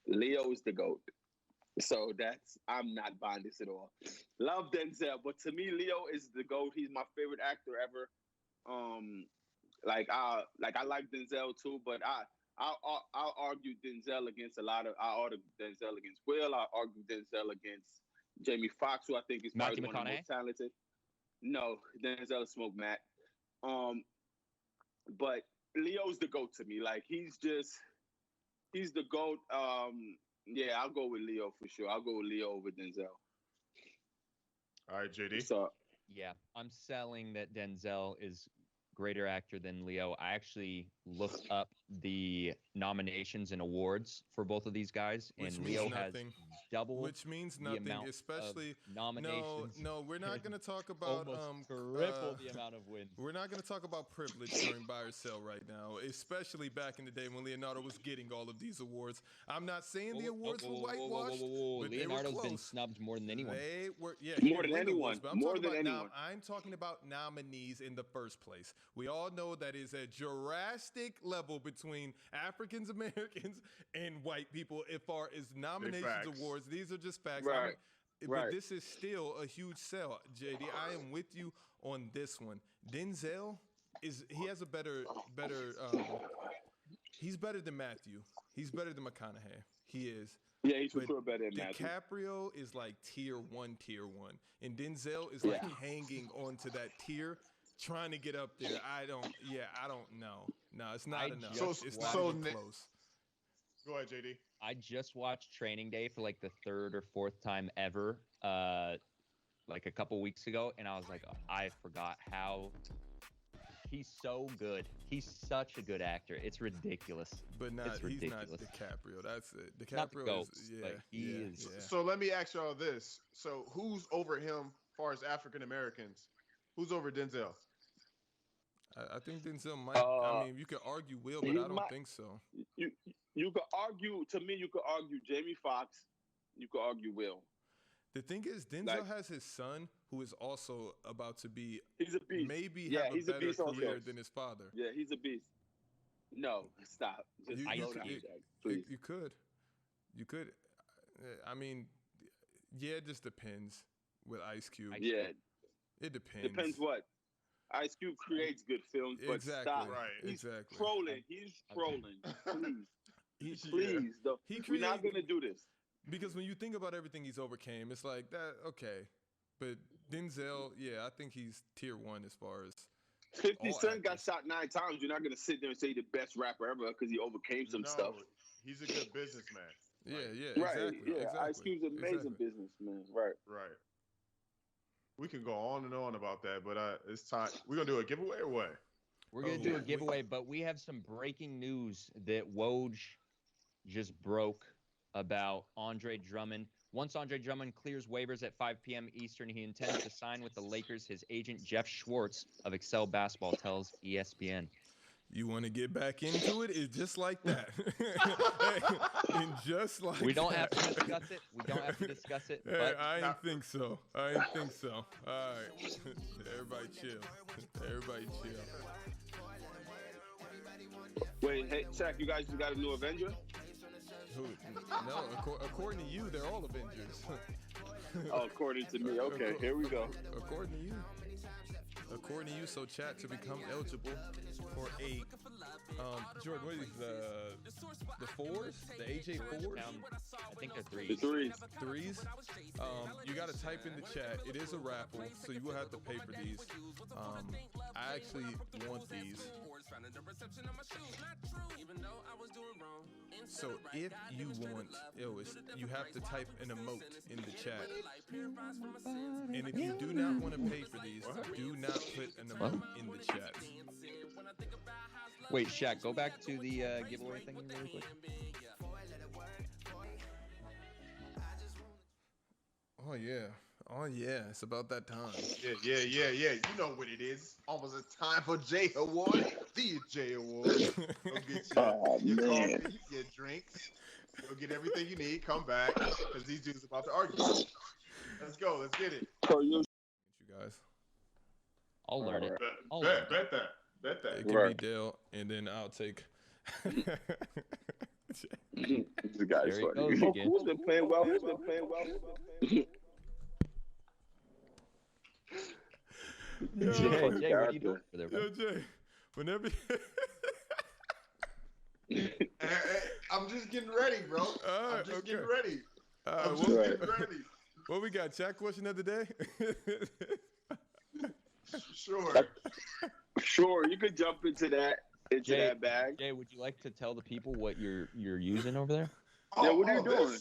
Leo is the GOAT. So I'm not buying this at all. Love Denzel, but to me, Leo is the GOAT. He's my favorite actor ever. I like Denzel too, but I'll argue Denzel against I'll argue Denzel against Will. I'll argue Denzel against Jamie Foxx, who I think is probably one of the most talented. No, Denzel smoked Matt. But Leo's the GOAT to me. Like he's the GOAT. Yeah, I'll go with Leo for sure. I'll go with Leo over Denzel. All right, JD. So, yeah, I'm selling that Denzel is greater actor than Leo. I actually looked up the nominations and awards for both of these guys, and Leo has double. Which means nothing, especially nominations. No, we're not going to talk about triple the amount of wins. We're not going to talk about privilege during buy or sell right now, especially back in the day when Leonardo was getting all of these awards. I'm not saying the awards were whitewashed. But Leonardo's been snubbed more than anyone. They were, more than anyone. I'm talking about nominees in the first place. We all know that is a drastic level between Africans Americans and white people as far as nominations, awards. These are just facts. Right. But this is still a huge sell, JD. I am with you on this one. Denzel he has a better. He's better than Matthew. He's better than McConaughey. He is. Yeah, he's for sure better than Matthew. DiCaprio is like tier one, and Denzel is like hanging onto that tier, trying to get up there. I don't know. No, it's not enough. It's not even close. Go ahead, JD. I just watched Training Day for like the third or fourth time ever, like a couple weeks ago, and I was like, I forgot how he's so good. He's such a good actor. It's ridiculous. But he's not DiCaprio. That's it. DiCaprio is Yeah. So let me ask y'all this. So who's over him as far as African Americans? Who's over Denzel? I think Denzel might. I mean, you could argue Will, but I don't think so. You could argue. To me, you could argue Jamie Foxx. You could argue Will. The thing is, Denzel has his son, who is also about to be. He's a beast. Maybe have a better career than his father. Yeah, he's a beast. No, stop. Just slow down, Jack, please. You could. I mean, yeah, it just depends with Ice Cube. Yeah, it depends. Depends what. Ice Cube creates good films, but stop. Right. He's trolling. He's trolling. Please. We're not going to do this. Because when you think about everything he's overcame, it's like that, okay. But Denzel, I think he's tier one as far as 50 Cent got shot 9 times. You're not going to sit there and say the best rapper ever because he overcame some stuff. He's a good businessman. Yeah, right. Exactly. Yeah, Ice Cube's an amazing businessman. Right. We can go on and on about that, but it's time. We're going to do a giveaway or what? We're going to do a giveaway, but we have some breaking news that Woj just broke about Andre Drummond. Once Andre Drummond clears waivers at 5 p.m. Eastern, he intends to sign with the Lakers. His agent, Jeff Schwartz of Excel Basketball, tells ESPN. You want to get back into it? It's just like that. And just like we don't have to discuss it. We don't have to discuss it. But I didn't think so. All right. Everybody chill. Wait, hey, Shaq, you guys just got a new Avenger? No, according to you, they're all Avengers. According to me. Okay, here we go. According to you, so chat to become eligible for a Jordan, what is the fours? The AJ fours? I think they're threes. The threes. Threes? You got to type in the chat. It is a raffle, so you will have to pay for these. I actually want these. So if you want Illis, you have to type an emote in the chat. And if you do not want to pay for these, do not put an emote in the chat. Wait, Shaq, go back to the giveaway thing really quick. Oh yeah, it's about that time. Yeah. You know what it is. Almost a time for J Award. The J Award. Go get your coffee, your drinks. Go get everything you need. Come back because these dudes are about to argue. Let's go. Let's get it. You guys. I'll learn it. Bet that. It can be Diel, and then I'll take. The guy's funny. Who's been playing well? Jay, what are you doing for there, bro? Yo, Jay, whenever. I'm just getting ready, bro. I'm just getting ready. What we got? Chat question of the day? Sure, you could jump into that that bag. Jay, would you like to tell the people what you're using over there? What are you doing?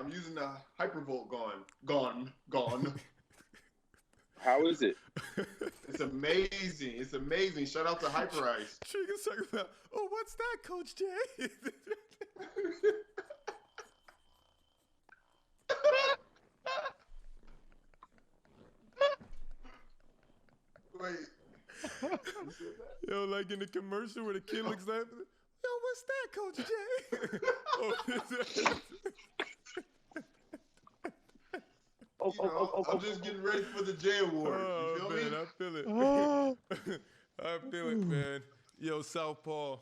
I'm using the Hypervolt gone. How is it? It's amazing. Shout out to Hyper Ice. Trigger's talking about, what's that, Coach Jay? Wait. Yo, like in the commercial where the kid looks like, what's that, Coach Jay? I'm just getting ready for the J Award. You feel me? I feel it. I feel it, man. Yo, Southpaw,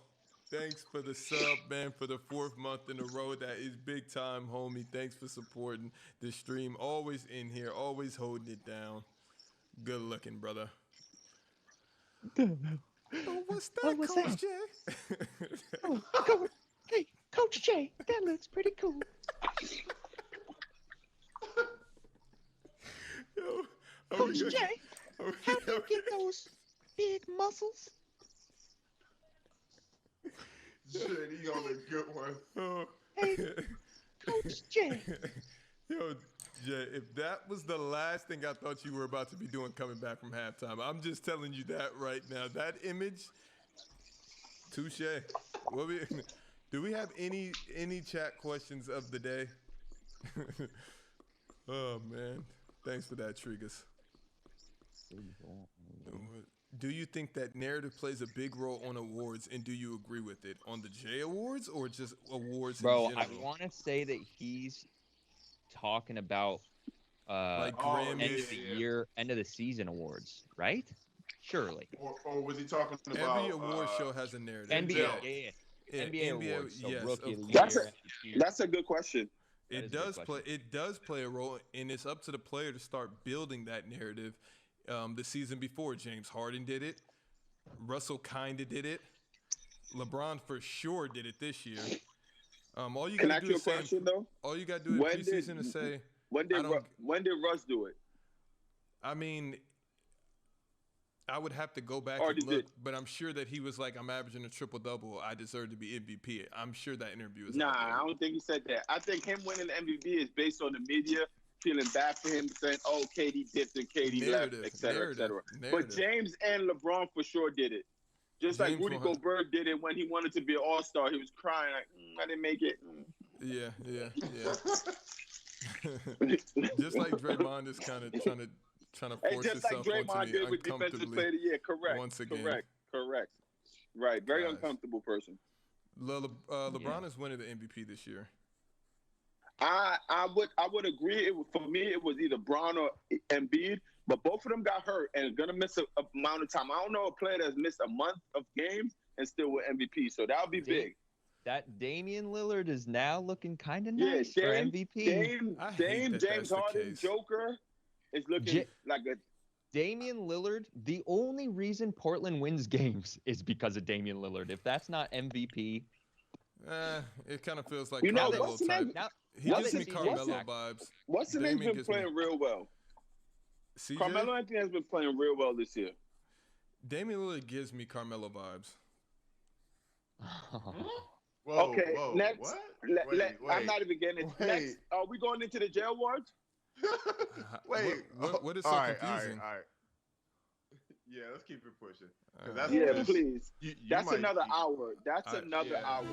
thanks for the sub, man, for the 4th month in a row. That is big time, homie. Thanks for supporting the stream. Always in here, always holding it down. Good looking, brother. Oh, what's that, Coach Jay? Hey, Coach Jay, that looks pretty cool. Yo, Coach Jay, how do you get those big muscles? JD on a good one. Oh. Hey, Coach Jay. Yo, Jay, if that was the last thing I thought you were about to be doing coming back from halftime, I'm just telling you that right now. That image, touche. Do we have any chat questions of the day? Oh, man. Thanks for that, Trigus. Do you think that narrative plays a big role on awards, and do you agree with it? On the J Awards or just awards in general? I want to say that he's talking about like Grammys, end of the season awards, right? Surely. Or was he talking about every award show has a narrative? NBA, NBA awards, so yes, rookie of the year. That's a good question. It does play a role, and it's up to the player to start building that narrative. The season before, James Harden did it. Russell kinda did it. LeBron for sure did it this year. All you gotta do is say, all you gotta do in preseason is say, when did Russ do it? I mean, I would have to go back and look, but I'm sure that he was like, I'm averaging a triple-double. I deserve to be MVP. I'm sure that interview is. Nah, I don't think he said that. I think him winning the MVP is based on the media feeling bad for him, saying, "Oh, KD dipped and KD left, etc., etc." But James and LeBron for sure did it. Just like Rudy Gobert did it when he wanted to be an All-Star. He was crying like, "I didn't make it." Yeah. Just like Draymond is kind of trying to force himself onto the uncomfortably. Correct. Once again, correct. Right, very uncomfortable person. LeBron is winning the MVP this year. I would agree. For me, it was either Bron or Embiid, but both of them got hurt and gonna miss a amount of time. I don't know a player that's missed a month of games and still with MVP, so that would be big. That Damian Lillard is now looking kind of nice for MVP. James Harden, Joker is looking like a. Damian Lillard, the only reason Portland wins games is because of Damian Lillard. If that's not MVP, it kind of feels like Carmelo type. He gives me Carmelo vibes. What's the name been playing real well? CJ? Carmelo Anthony has been playing real well this year. Damian Lillard gives me Carmelo vibes. Next. What? Wait. I'm not even getting it. Next, are we going into the J Awards? Wait. What is so confusing? All right. Yeah, let's keep it pushing. Please. That's another hour. That's another hour.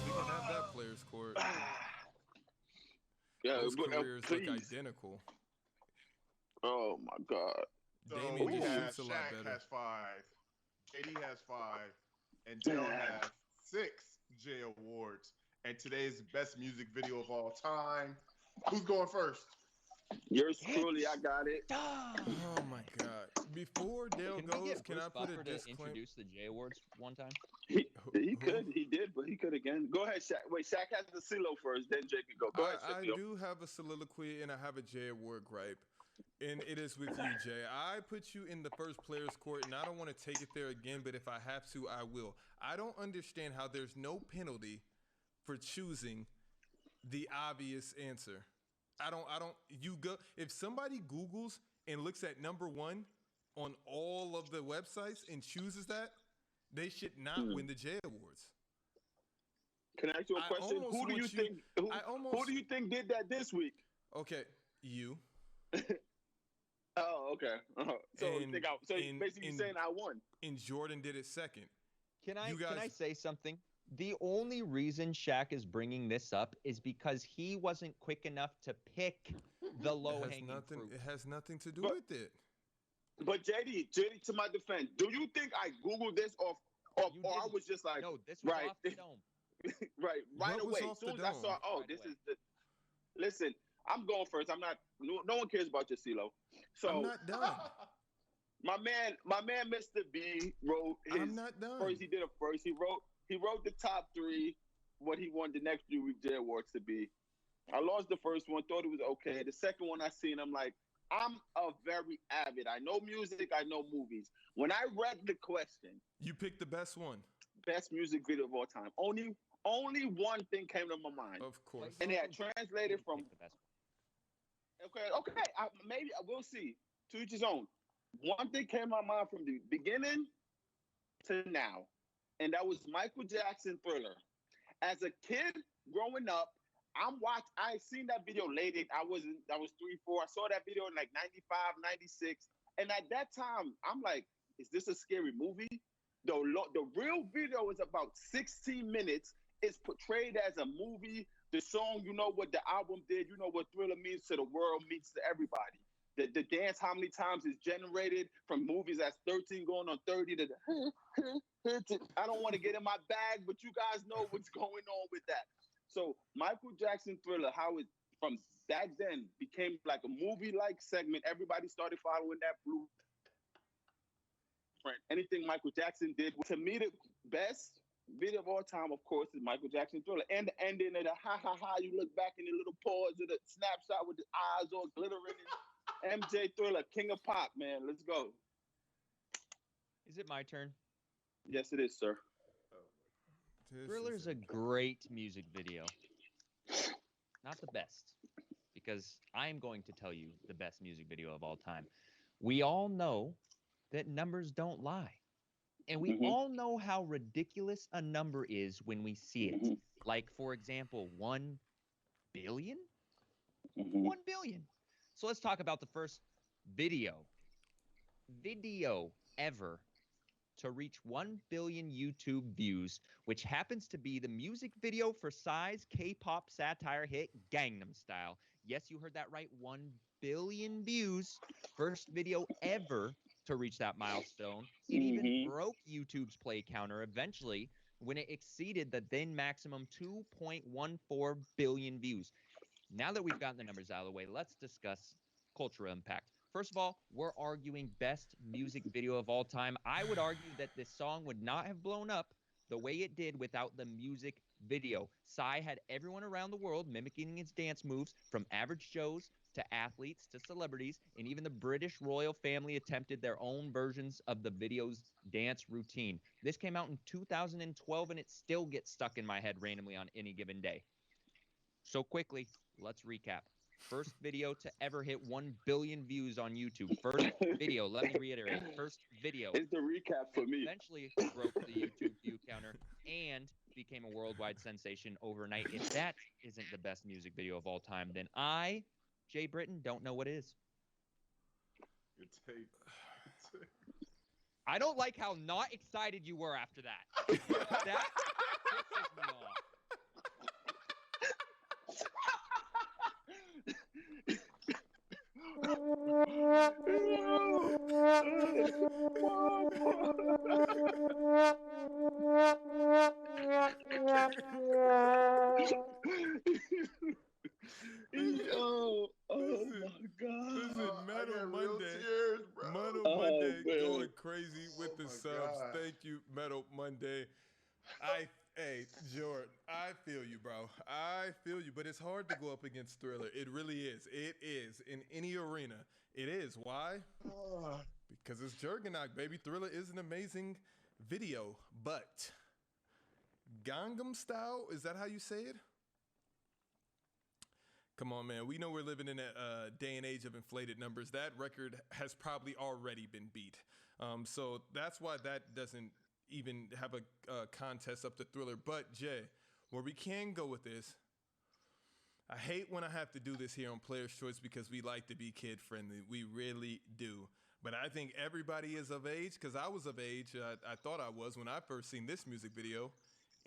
We can have that players' court. Those careers look identical. Oh my God. So Damian Shaq shoots a lot better. has 5, KD has 5, and Diel has 6 J Awards. And today's best music video of all time. Who's going first? Yours truly, I got it. Oh my God! Before Dale goes, can I put a disclaimer? Introduce the J Awards one time. He did, but he could again. Go ahead, Shaq. Wait, Shaq has the CeeLo first, then Jay can go. Go ahead, I do have a soliloquy and I have a J Award gripe, and it is with you, Jay. I put you in the first players' court, and I don't want to take it there again, but if I have to, I will. I don't understand how there's no penalty for choosing the obvious answer. You go, if somebody Googles and looks at number 1 on all of the websites and chooses that, they should not win the J Awards. Can I ask you a question? Who do you think did that this week? Okay, you. Oh, okay. So basically you're saying I won. And Jordan did it second. Can I say something? The only reason Shaq is bringing this up is because he wasn't quick enough to pick the low-hanging fruit. It has nothing to do with it. But JD, to my defense, do you think I Googled this or I was just like, no, this was off the dome. right away. As soon as I saw, this is the. Listen, I'm going first. I'm not. No one cares about your CeeLo. So I'm not done. My man, Mr. B wrote his I'm not done. first. He did a first. He wrote the top 3, what he wanted the next 3 week J Awards to be. I lost the first one, thought it was okay. The second one I seen, I'm like, I'm a very avid. I know music, I know movies. When I read the question, You picked the best one. best music video of all time. Only one thing came to my mind. Of course. And they had translated from. The best Okay. Maybe we'll see. To each his own. One thing came to my mind from the beginning to now, and that was Michael Jackson Thriller. As a kid growing up, I seen that video late. I was 3, 4. I saw that video in like 95, 96. And at that time, I'm like, is this a scary movie? The real video is about 16 minutes. It's portrayed as a movie. The song, you know what the album did. You know what Thriller means to the world, means to everybody. The dance, how many times is generated from movies that's 13 going on 30 to I don't want to get in my bag, but you guys know what's going on with that. So Michael Jackson Thriller, how it from back then became like a movie-like segment. Everybody started following that blueprint. Anything Michael Jackson did, to me, the best video of all time, of course, is Michael Jackson Thriller. And the ending of the ha, you look back in the little pause of the snapshot with the eyes all glittering. MJ Thriller, King of Pop, man. Let's go. Is it my turn? Yes, it is, sir. Thriller's a great music video. Not the best, because I'm going to tell you the best music video of all time. We all know that numbers don't lie. And we all know how ridiculous a number is when we see it. Like, for example, 1 billion? 1 billion. So let's talk about the first video ever to reach 1 billion YouTube views, which happens to be the music video for Psy's K-pop satire hit Gangnam Style. Yes, you heard that right, 1 billion views. First video ever to reach that milestone. It even broke YouTube's play counter eventually when it exceeded the then maximum 2.14 billion views. Now that we've gotten the numbers out of the way, let's discuss cultural impact. First of all, we're arguing best music video of all time. I would argue that this song would not have blown up the way it did without the music video. Psy had everyone around the world mimicking his dance moves, from average Joes to athletes to celebrities, and even the British royal family attempted their own versions of the video's dance routine. This came out in 2012, and it still gets stuck in my head randomly on any given day. So quickly, let's recap. First video to ever hit 1 billion views on YouTube. First video, let me reiterate, first video. It's the recap for me. Eventually broke the YouTube view counter and became a worldwide sensation overnight. If that isn't the best music video of all time, then I, Jay Britton, don't know what is. Good take. I don't like how not excited you were after that. That pisses me off. Oh my God. Listen, Metal Monday. Tears, bro. Metal Oh, Monday man. going crazy with the my subs. God. Thank you, Metal Monday. Hey, Jordan, I feel you, bro. I feel you, but it's hard to go up against Thriller. It really is. It is. In any arena, it is. Why? Because it's Jurgenok, baby. Thriller is an amazing video, but Gangnam Style, is that how you say it? Come on, man. We know we're living in a day and age of inflated numbers. That record has probably already been beat. So that's why that doesn't even have a contest up to Thriller. But, Jay, where we can go with this, I hate when I have to do this here on Player's Choice because we like to be kid-friendly. We really do. But I think everybody is of age, because I was of age. I thought I was when I first seen this music video.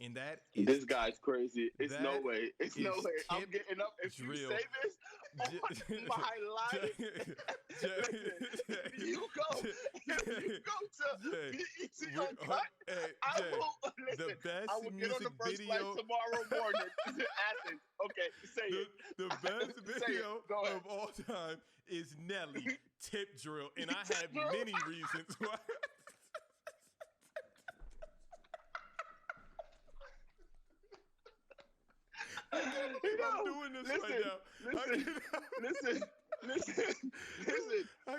And that is... This guy's crazy. It's no way. It's no way. I'm getting up. If you Drill. say this on my life, if you go to BET Uncut, I will, listen, the best I will get on the music first video. flight tomorrow morning to Athens. Okay, say it. The best video Go ahead. of all time is Nelly Tip Drill, and I have many reasons why. I'm doing this right now. Listen.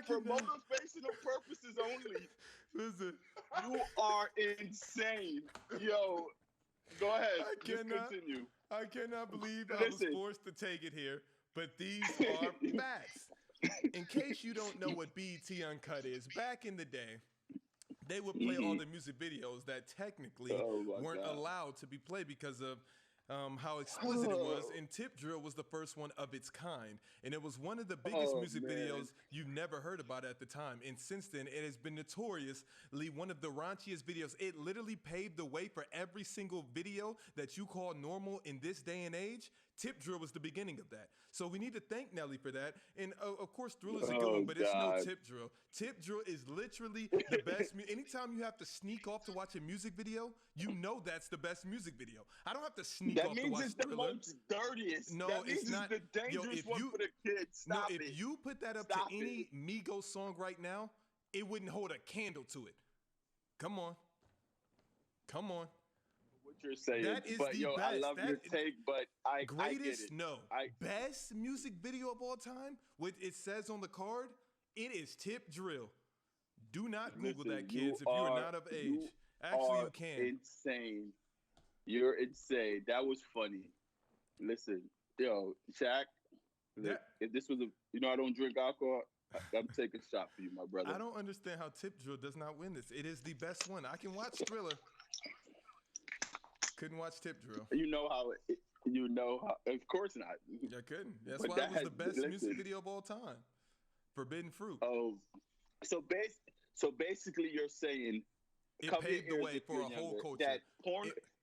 For motivational purposes only. Listen. You are insane. Yo, go ahead. Just continue. I cannot believe I was forced to take it here, but these are facts. In case you don't know what BET Uncut is, back in the day, they would play all the music videos that technically weren't allowed to be played because of how explicit it was, and Tip Drill was the first one of its kind, and it was one of the biggest music videos you've never heard about at the time, and since then it has been notoriously one of the raunchiest videos. It literally paved the way for every single video that you call normal in this day and age. Tip Drill was the beginning of that. So we need to thank Nelly for that. And of course, Thriller's a good one, but it's no Tip Drill. Tip Drill is literally the best. Anytime you have to sneak off to watch a music video, you know that's the best music video. I don't have to sneak off to watch Thriller. That means it's the most dirtiest. No, that means it's not. The dangerous one for the kids. Stop it. If you put that up to any Migos song right now, it wouldn't hold a candle to it. Come on. What you're saying, that is but the best. I love your take, but I greatest, I get it. No, best music video of all time. What it says on the card, it is Tip Drill. Do not Google that, kids, if you are not of age. Actually, you can. Insane. You're insane. That was funny. Listen, yo, Shaq. If this was I don't drink alcohol. I'm taking a shot for you, my brother. I don't understand how Tip Drill does not win this. It is the best one. I can watch Thriller. Couldn't watch Tip Drill. You know how. Of course not. I couldn't. That's why it was the best music video of all time. Forbidden Fruit. Oh, so basically, you're saying it paved the way for a whole culture. That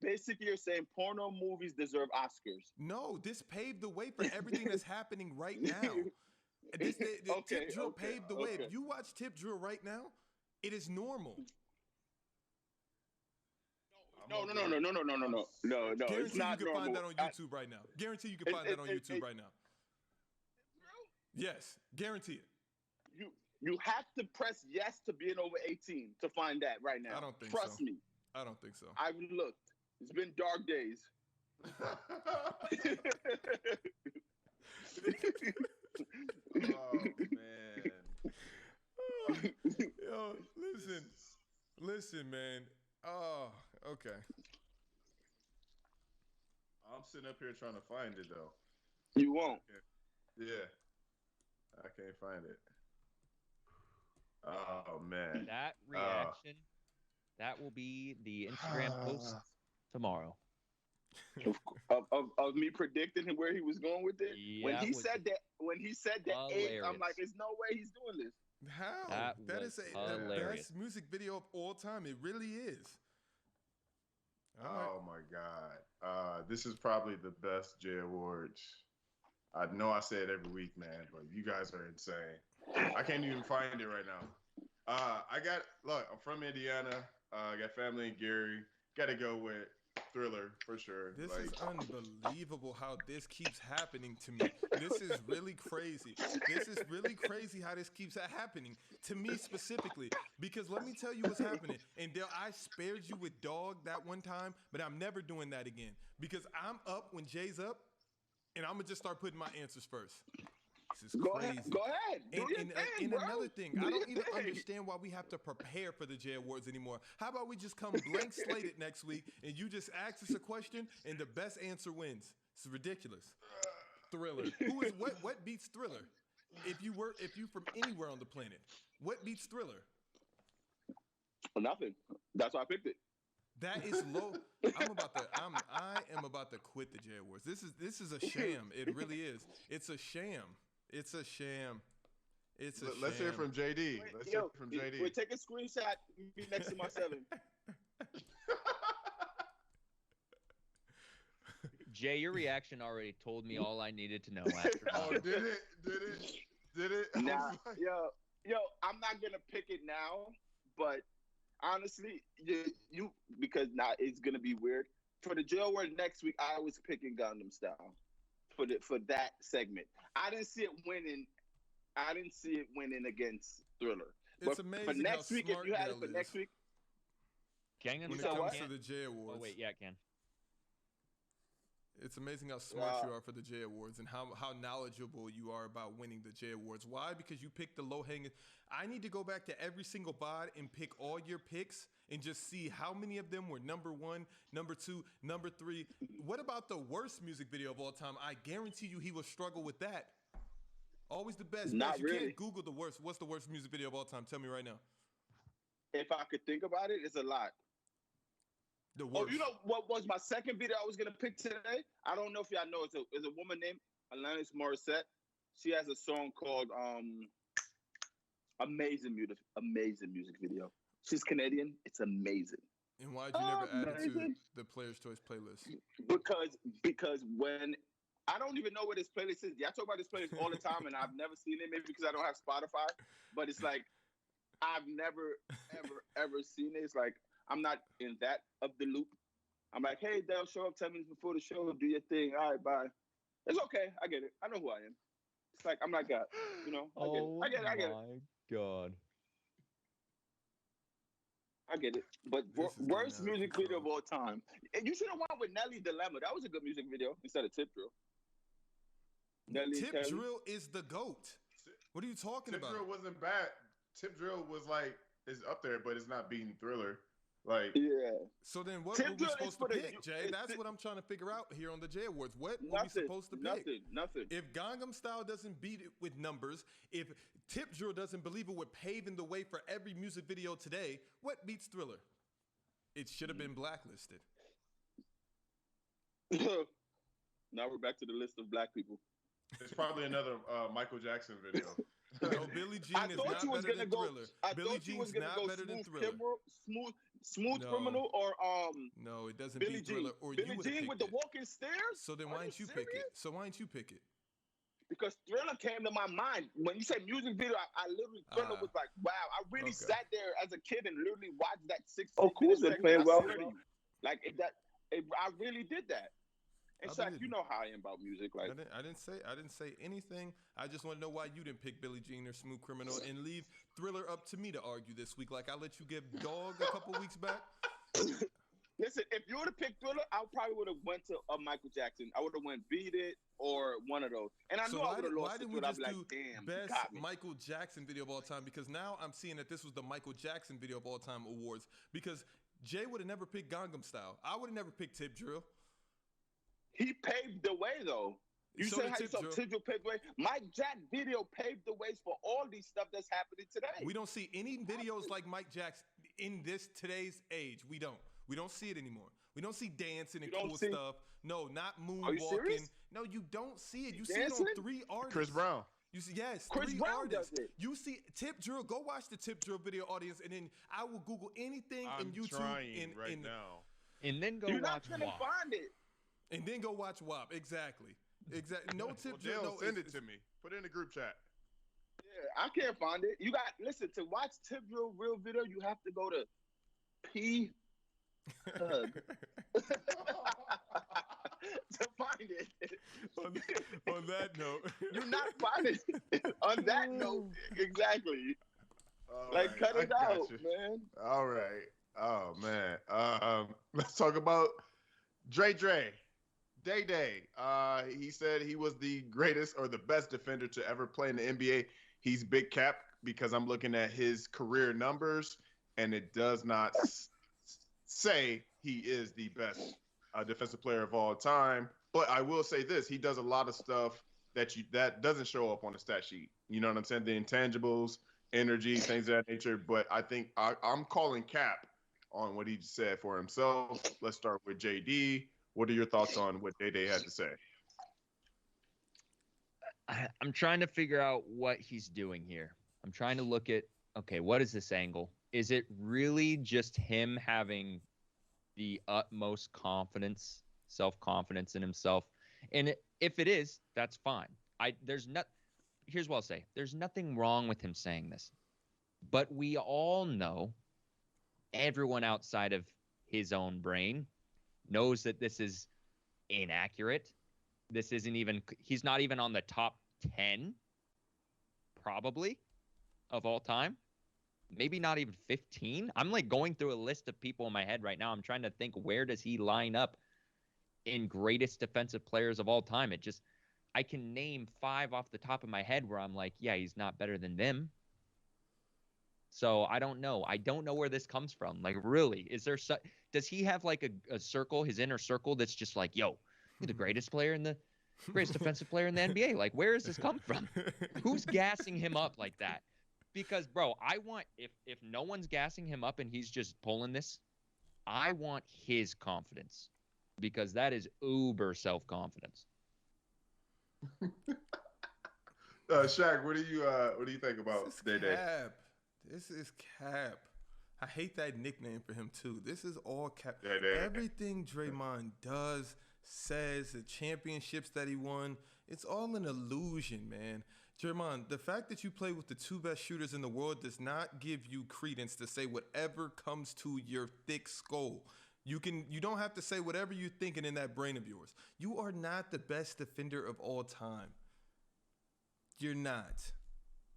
basically, you're saying porno movies deserve Oscars. No, this paved the way for everything that's happening right now. Tip Drill paved the way. If you watch Tip Drill right now, it is normal. No. Guarantee it's not you can normal. find that on YouTube right now. Guarantee you can find that on YouTube right now. Yes, guarantee it. You have to press yes to being over 18 to find that right now. I don't think Trust me. I don't think so. I've looked. It's been dark days. Oh man. Yo, listen, man. Oh, okay. I'm sitting up here trying to find it though. You won't. Yeah. I can't find it. Oh man. That reaction, that will be the Instagram post tomorrow. Of me predicting where he was going with it. Yeah, when he said that 8, I'm like, there's no way he's doing this. How? That is the best music video of all time. It really is. Oh my God. This is probably the best J Awards. I know I say it every week, man, but you guys are insane. I can't even find it right now. I'm from Indiana. I got family in Gary. Got to go with Thriller for sure. This is unbelievable how this keeps happening to me. This is really crazy. This is really crazy how this keeps happening to me specifically. Because let me tell you what's happening. And Diel, I spared you with Dog that one time, but I'm never doing that again. Because I'm up when Jay's up, and I'm going to just start putting my answers first. This is crazy. Go ahead. And another thing, I don't even understand why we have to prepare for the J Awards anymore. How about we just come blank slated next week and you just ask us a question and the best answer wins? It's ridiculous. Thriller. What beats Thriller? If you from anywhere on the planet, what beats Thriller? Nothing. That's why I picked it. That is low. I am about to quit the J Awards. This is a sham. It really is. It's a sham. It's a sham. Let's hear from JD. Wait, take a screenshot. Be next to my 7. Jay, your reaction already told me all I needed to know. After Oh, did it? Nah, yo, I'm not gonna pick it now, but honestly, you because now it's gonna be weird. For the J Award next week, I was picking Gangnam Style. for that segment. I didn't see it winning. I didn't see it winning against Thriller. It's But amazing for next how week, if smart you had it Dell for is next week, Gangnam when it Style comes can't- to the J Awards. Oh wait, yeah, it can. It's amazing how smart you are for the J Awards and how knowledgeable you are about winning the J Awards. Why? Because you picked the low-hanging. I need to go back to every single bod and pick all your picks and just see how many of them were number 1, number 2, number 3. What about the worst music video of all time? I guarantee you he will struggle with that. Always the best. Not You really. can't Google the worst. What's the worst music video of all time? Tell me right now. if I could think about it, it's a lot. The Oh, worst. you know what was my second video I was gonna pick today? I don't know if y'all know. It's a woman named Alanis Morissette. She has a song called Amazing music video. She's Canadian. It's amazing. And why'd you never add it to Amazing. the Player's Choice playlist? Because when I don't even know what this playlist is. I talk about this playlist all the time, and I've never seen it. Maybe because I don't have Spotify, but it's like I've never ever seen it. It's like I'm not in that of the loop. I'm like, hey, Dale, show up 10 minutes before the show, do your thing. All right, bye. It's okay. I get it. I know who I am. It's like I'm not God. You know. I get it. I get it. my God. I get it. But This is getting worst out of music control. video of all time. And you should have won with Nelly Dilemma. That was a good music video instead of Tip Drill. Nelly and Tip Kelly. Drill is the GOAT. What are you talking Tip about? Drill wasn't bad. Tip Drill was like is up there, but it's not beating Thriller. Like Yeah. So then what Tip were we Drill is supposed to for the pick, you- Jay? it's That's the- what I'm trying to figure out here on the J Awards. What were we supposed to pick? Nothing. If Gangnam Style doesn't beat it with numbers, if Tip Drill doesn't believe it with paving the way for every music video today, what beats Thriller? It should have been blacklisted. Now we're back to the list of black people. it's probably another Michael Jackson video. No, Billie Jean I is thought not you was better gonna than go. Thriller. I Billie thought you was Jean's gonna not go better than smooth Thriller. smooth No. criminal or No, it doesn't Billie beat Jean. Thriller. Or you Billie would have Jean picked with the it. walking stairs. So then Are why didn't you pick it? serious? So why didn't you pick it? Because Thriller came to my mind when you said music video. I literally Thriller was like, wow. I really Okay. sat there as a kid and literally watched that 16 Oh, cool. minute They're segment. playing I well. swear to you. Like I really did that. And I Shaq, believe you you. know how I am about music. Like I didn't say anything. I just want to know why you didn't pick Billie Jean or Smooth Criminal and leave Thriller up to me to argue this week. Like I let you give Dog a couple weeks back. listen, if you would have picked Thriller, I probably would have went to Michael Jackson. I would have went Beat It or one of those. And I So knew I why, would have why lost to didn't we Thriller. I'd just be like, do damn, you best got me. Michael Jackson video of all time? Because now I'm seeing that this was the Michael Jackson video of all time awards. Because Jay would have never picked Gangnam Style. I would have never picked Tip Drill. He paved the way, though. You So said did how you Tip saw Drill. Tip Drill paved the way. Mike Jack video paved the ways for all these stuff that's happening today. We don't see any videos like Mike Jackson in today's age. We don't see it anymore. We don't see dancing and You don't cool see- stuff. No, not Are you moonwalking. serious? No, you don't see it. You see Dancing? it on 3 artists. Chris Brown. You see, yes, Chris 3 Brown artists. does it. You see Tip Drill. Go watch the Tip Drill video audience, and then I will Google anything in I'm YouTube trying right now. And then go You're watch not gonna WAP. find it. and then go watch WAP. Exactly. No Well, Tip Drill. Dale, No, send it it's- to me. Put it in the group chat. Yeah, I can't find it. You got listen to watch Tip Drill real video. You have to go to P Hug to find it. on that note, You're not finding it. On that note, exactly. All Like right, cut I it got out, you. man. All right. Oh man. Let's talk about Dre. Day Day. He said he was the greatest or the best defender to ever play in the NBA. He's big cap because I'm looking at his career numbers, and it does not say he is the best defensive player of all time. But I will say this: he does a lot of stuff that doesn't show up on the stat sheet. You know what I'm saying? The intangibles, energy, things of that nature. But I think I'm calling cap on what he said for himself. Let's start with JD. What are your thoughts on what Day Day had to say? I'm trying to figure out what he's doing here. I'm trying to look at, okay, what is this angle? Is it really just him having the utmost confidence, self-confidence in himself? And if it is, that's fine. Here's what I'll say. There's nothing wrong with him saying this. But we all know, everyone outside of his own brain knows that this is inaccurate, This isn't even. He's not even on the top 10, probably, of all time. Maybe not even 15. I'm like going through a list of people in my head right now. I'm trying to think, where does he line up in greatest defensive players of all time? I can name 5 off the top of my head where I'm like, yeah, he's not better than them. So I don't know. I don't know where this comes from. Like, really, does he have like a circle, his inner circle, that's just like, yo, you're the greatest defensive player in the NBA? Like, where does this come from? Who's gassing him up like that? Because, bro, I want, if no one's gassing him up and he's just pulling this, I want his confidence, because that is uber self-confidence. Shaq, what do you think about Day-Day? This is cap. I hate that nickname for him too. This is all cap. Day-Day. Everything Draymond does, says, the championships that he won, it's all an illusion, man. Draymond, the fact that you play with the 2 best shooters in the world does not give you credence to say whatever comes to your thick skull. You don't have to say whatever you're thinking in that brain of yours. You are not the best defender of all time. You're not.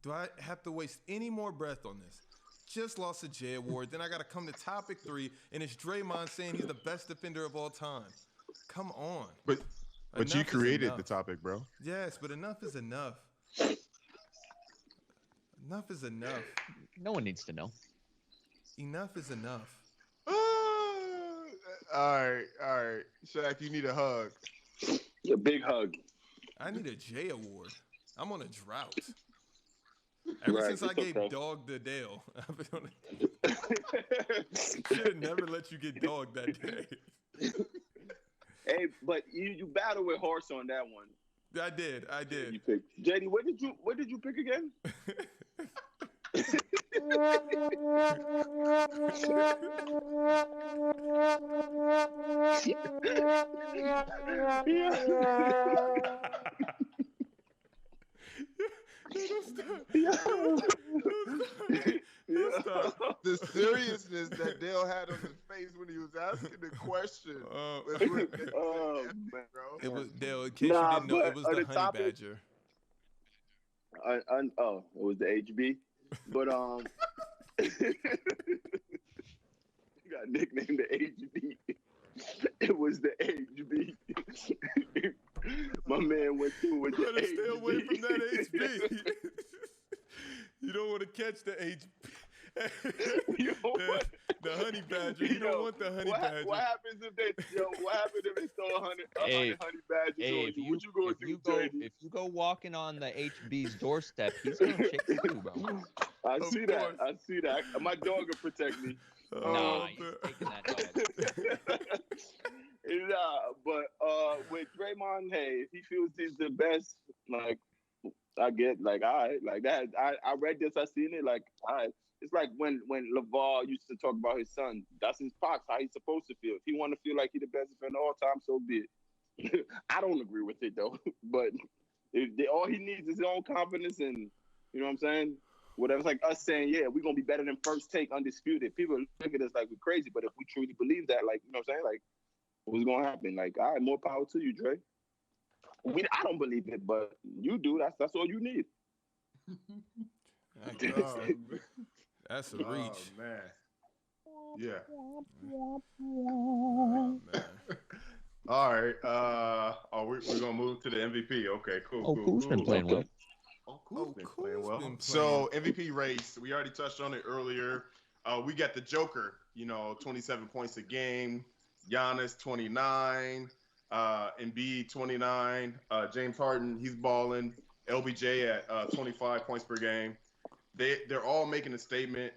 Do I have to waste any more breath on this? Just lost a J Award. Then I got to come to topic 3, and it's Draymond saying he's the best defender of all time. Come on. But you created the topic, bro. Yes, but enough is enough. Enough is enough. No one needs to know. Enough is enough. All right. Shaq, you need a hug. A big hug. I need a J Award. I'm on a drought. Ever since I gave dog to Diel, I've been on should have never let you get dog that day. Hey, but you battled with horse on that one. I did. You picked. JD, what did you pick again? The seriousness that Dale had on his face when he was asking the question. Man, bro. It was Dale. In case you didn't know, it was the honey badger. It was the HB, but you got nicknamed the HB. It was the HB. My man went through with the HB. Stay away from that HB. You don't want to catch the HB. The honey badger. You don't want the honey badger. What happens if they throw 100 honey badgers on you? What you gonna do, JD? If you go walking on the HB's doorstep, he's gonna check you too, bro. I see that. My dog will protect me. Nah, he's taking that dog. But with Draymond, hey, if he feels he's the best, like I get, like, all right, like that. I read this, I seen it, like, all right. It's like when LeVar used to talk about his son. That's his pops, how he's supposed to feel. If he want to feel like he's the best defender of all time, so be it. I don't agree with it though, but all he needs is his own confidence, and you know what I'm saying. Whatever. It's like us saying, yeah, we're gonna be better than First Take, undisputed. People look at us like we're crazy, but if we truly believe that, like, you know what I'm saying, like, what's gonna happen? Like, all right, more power to you, Dre. I don't believe it, but you do. That's all you need. That's a reach. Oh, man. Yeah. Oh, man. All right. We're gonna move to the MVP. Okay, cool. Kuz's been playing well. Kuz's been playing well. So MVP race, we already touched on it earlier. We got the Joker. 27 points a game. Giannis 29. Embiid 29. James Harden, he's balling. LBJ at 25 points per game. They're all making a statement.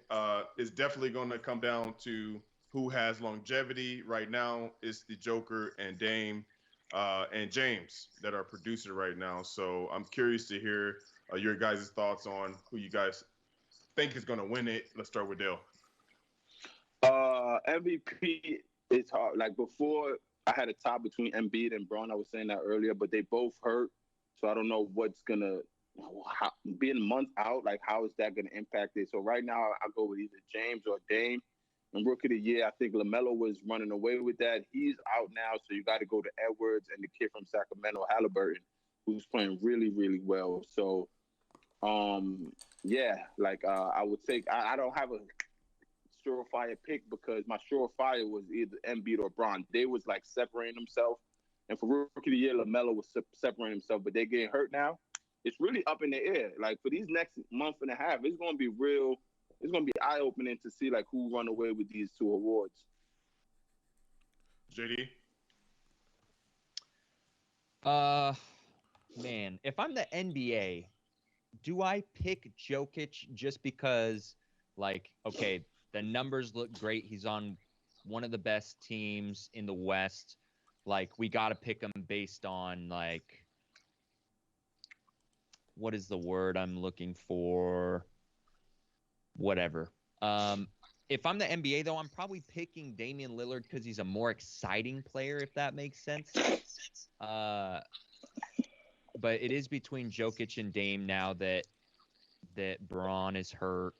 It's definitely going to come down to who has longevity. Right now, it's the Joker and Dame and James that are producer right now. So I'm curious to hear your guys' thoughts on who you guys think is going to win it. Let's start with Diel. MVP is hard. Like, before, I had a tie between Embiid and Braun. I was saying that earlier, but they both hurt. So I don't know what's going to being months out, like, how is that going to impact it? So right now, I go with either James or Dame. in Rookie of the Year. I think LaMelo was running away with that. He's out now, so you got to go to Edwards and the kid from Sacramento, Halliburton, who's playing really, really well. So, yeah, like I would take. I don't have a surefire pick because my surefire was either Embiid or Bron. They was like separating themselves, and for Rookie of the Year, LaMelo was separating himself, but they're getting hurt now. It's really up in the air. Like for these next month and a half, it's going to be real. It's going to be eye-opening to see like who run away with these two awards. JD? Man, if I'm the NBA, do I pick Jokic just because, like, okay, the numbers look great. He's on one of the best teams in the West. Like, we got to pick him based on, like, what is the word I'm looking for? Whatever. If I'm the NBA, though, I'm probably picking Damian Lillard because he's a more exciting player, if that makes sense. But it is between Jokic and Dame now that Bron is hurt.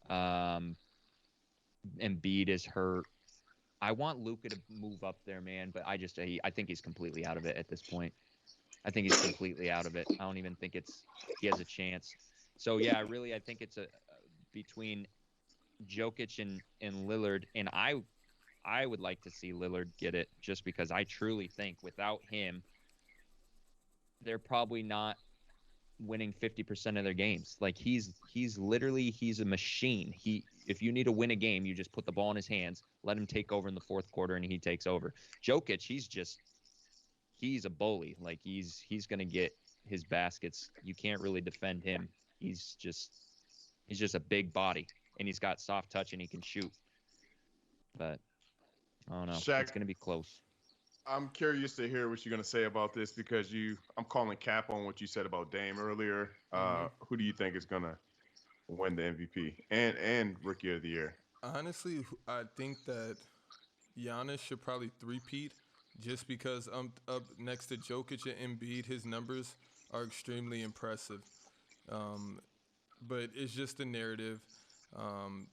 Embiid is hurt. I want Luka to move up there, man, but I think he's completely out of it at this point. I think he's completely out of it. I don't even think he has a chance. So yeah, I think it's between Jokic and Lillard, and I would like to see Lillard get it just because I truly think without him, they're probably not winning 50% of their games. Like he's a machine. If you need to win a game, you just put the ball in his hands, let him take over in the fourth quarter, and he takes over. Jokic, he's a bully. Like he's gonna get his baskets. You can't really defend him. He's just a big body, and he's got soft touch, and he can shoot. But I don't know. Shaq, it's gonna be close. I'm curious to hear what you're going to say about this because I'm calling cap on what you said about Dame earlier. Who do you think is going to win the MVP and Rookie of the Year? Honestly, I think that Giannis should probably three-peat just because up next to Jokic and Embiid, his numbers are extremely impressive. But it's just the narrative.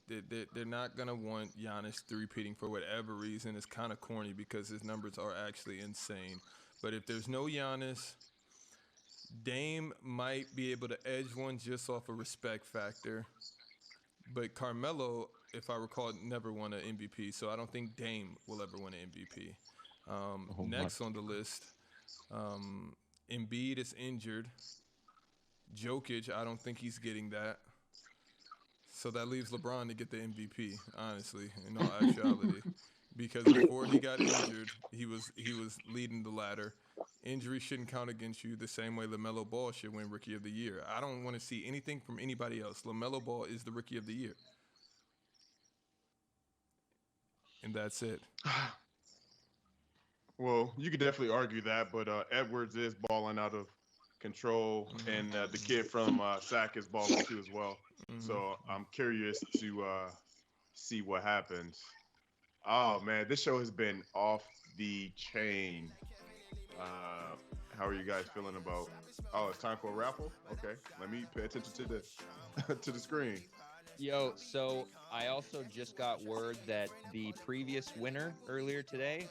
They're not going to want Giannis three-peating for whatever reason. It's kind of corny because his numbers are actually insane. But if there's no Giannis, Dame might be able to edge one just off a respect factor. But Carmelo, if I recall, never won an MVP, so I don't think Dame will ever win an MVP. Next on the list, Embiid is injured. Jokic, I don't think he's getting that. So that leaves LeBron to get the MVP, honestly, in all actuality. Because before he got injured, he was leading the ladder. Injury shouldn't count against you the same way LaMelo Ball should win Rookie of the Year. I don't want to see anything from anybody else. LaMelo Ball is the Rookie of the Year. And that's it. Well, you could definitely argue that, but Edwards is balling out of control, and the kid from Sac is balling too as well. So I'm curious to see what happens. Oh man, this show has been off the chain. How are you guys feeling about? Oh, it's time for a raffle. Okay, let me pay attention to the to the screen. Yo, so I also just got word that the previous winner earlier today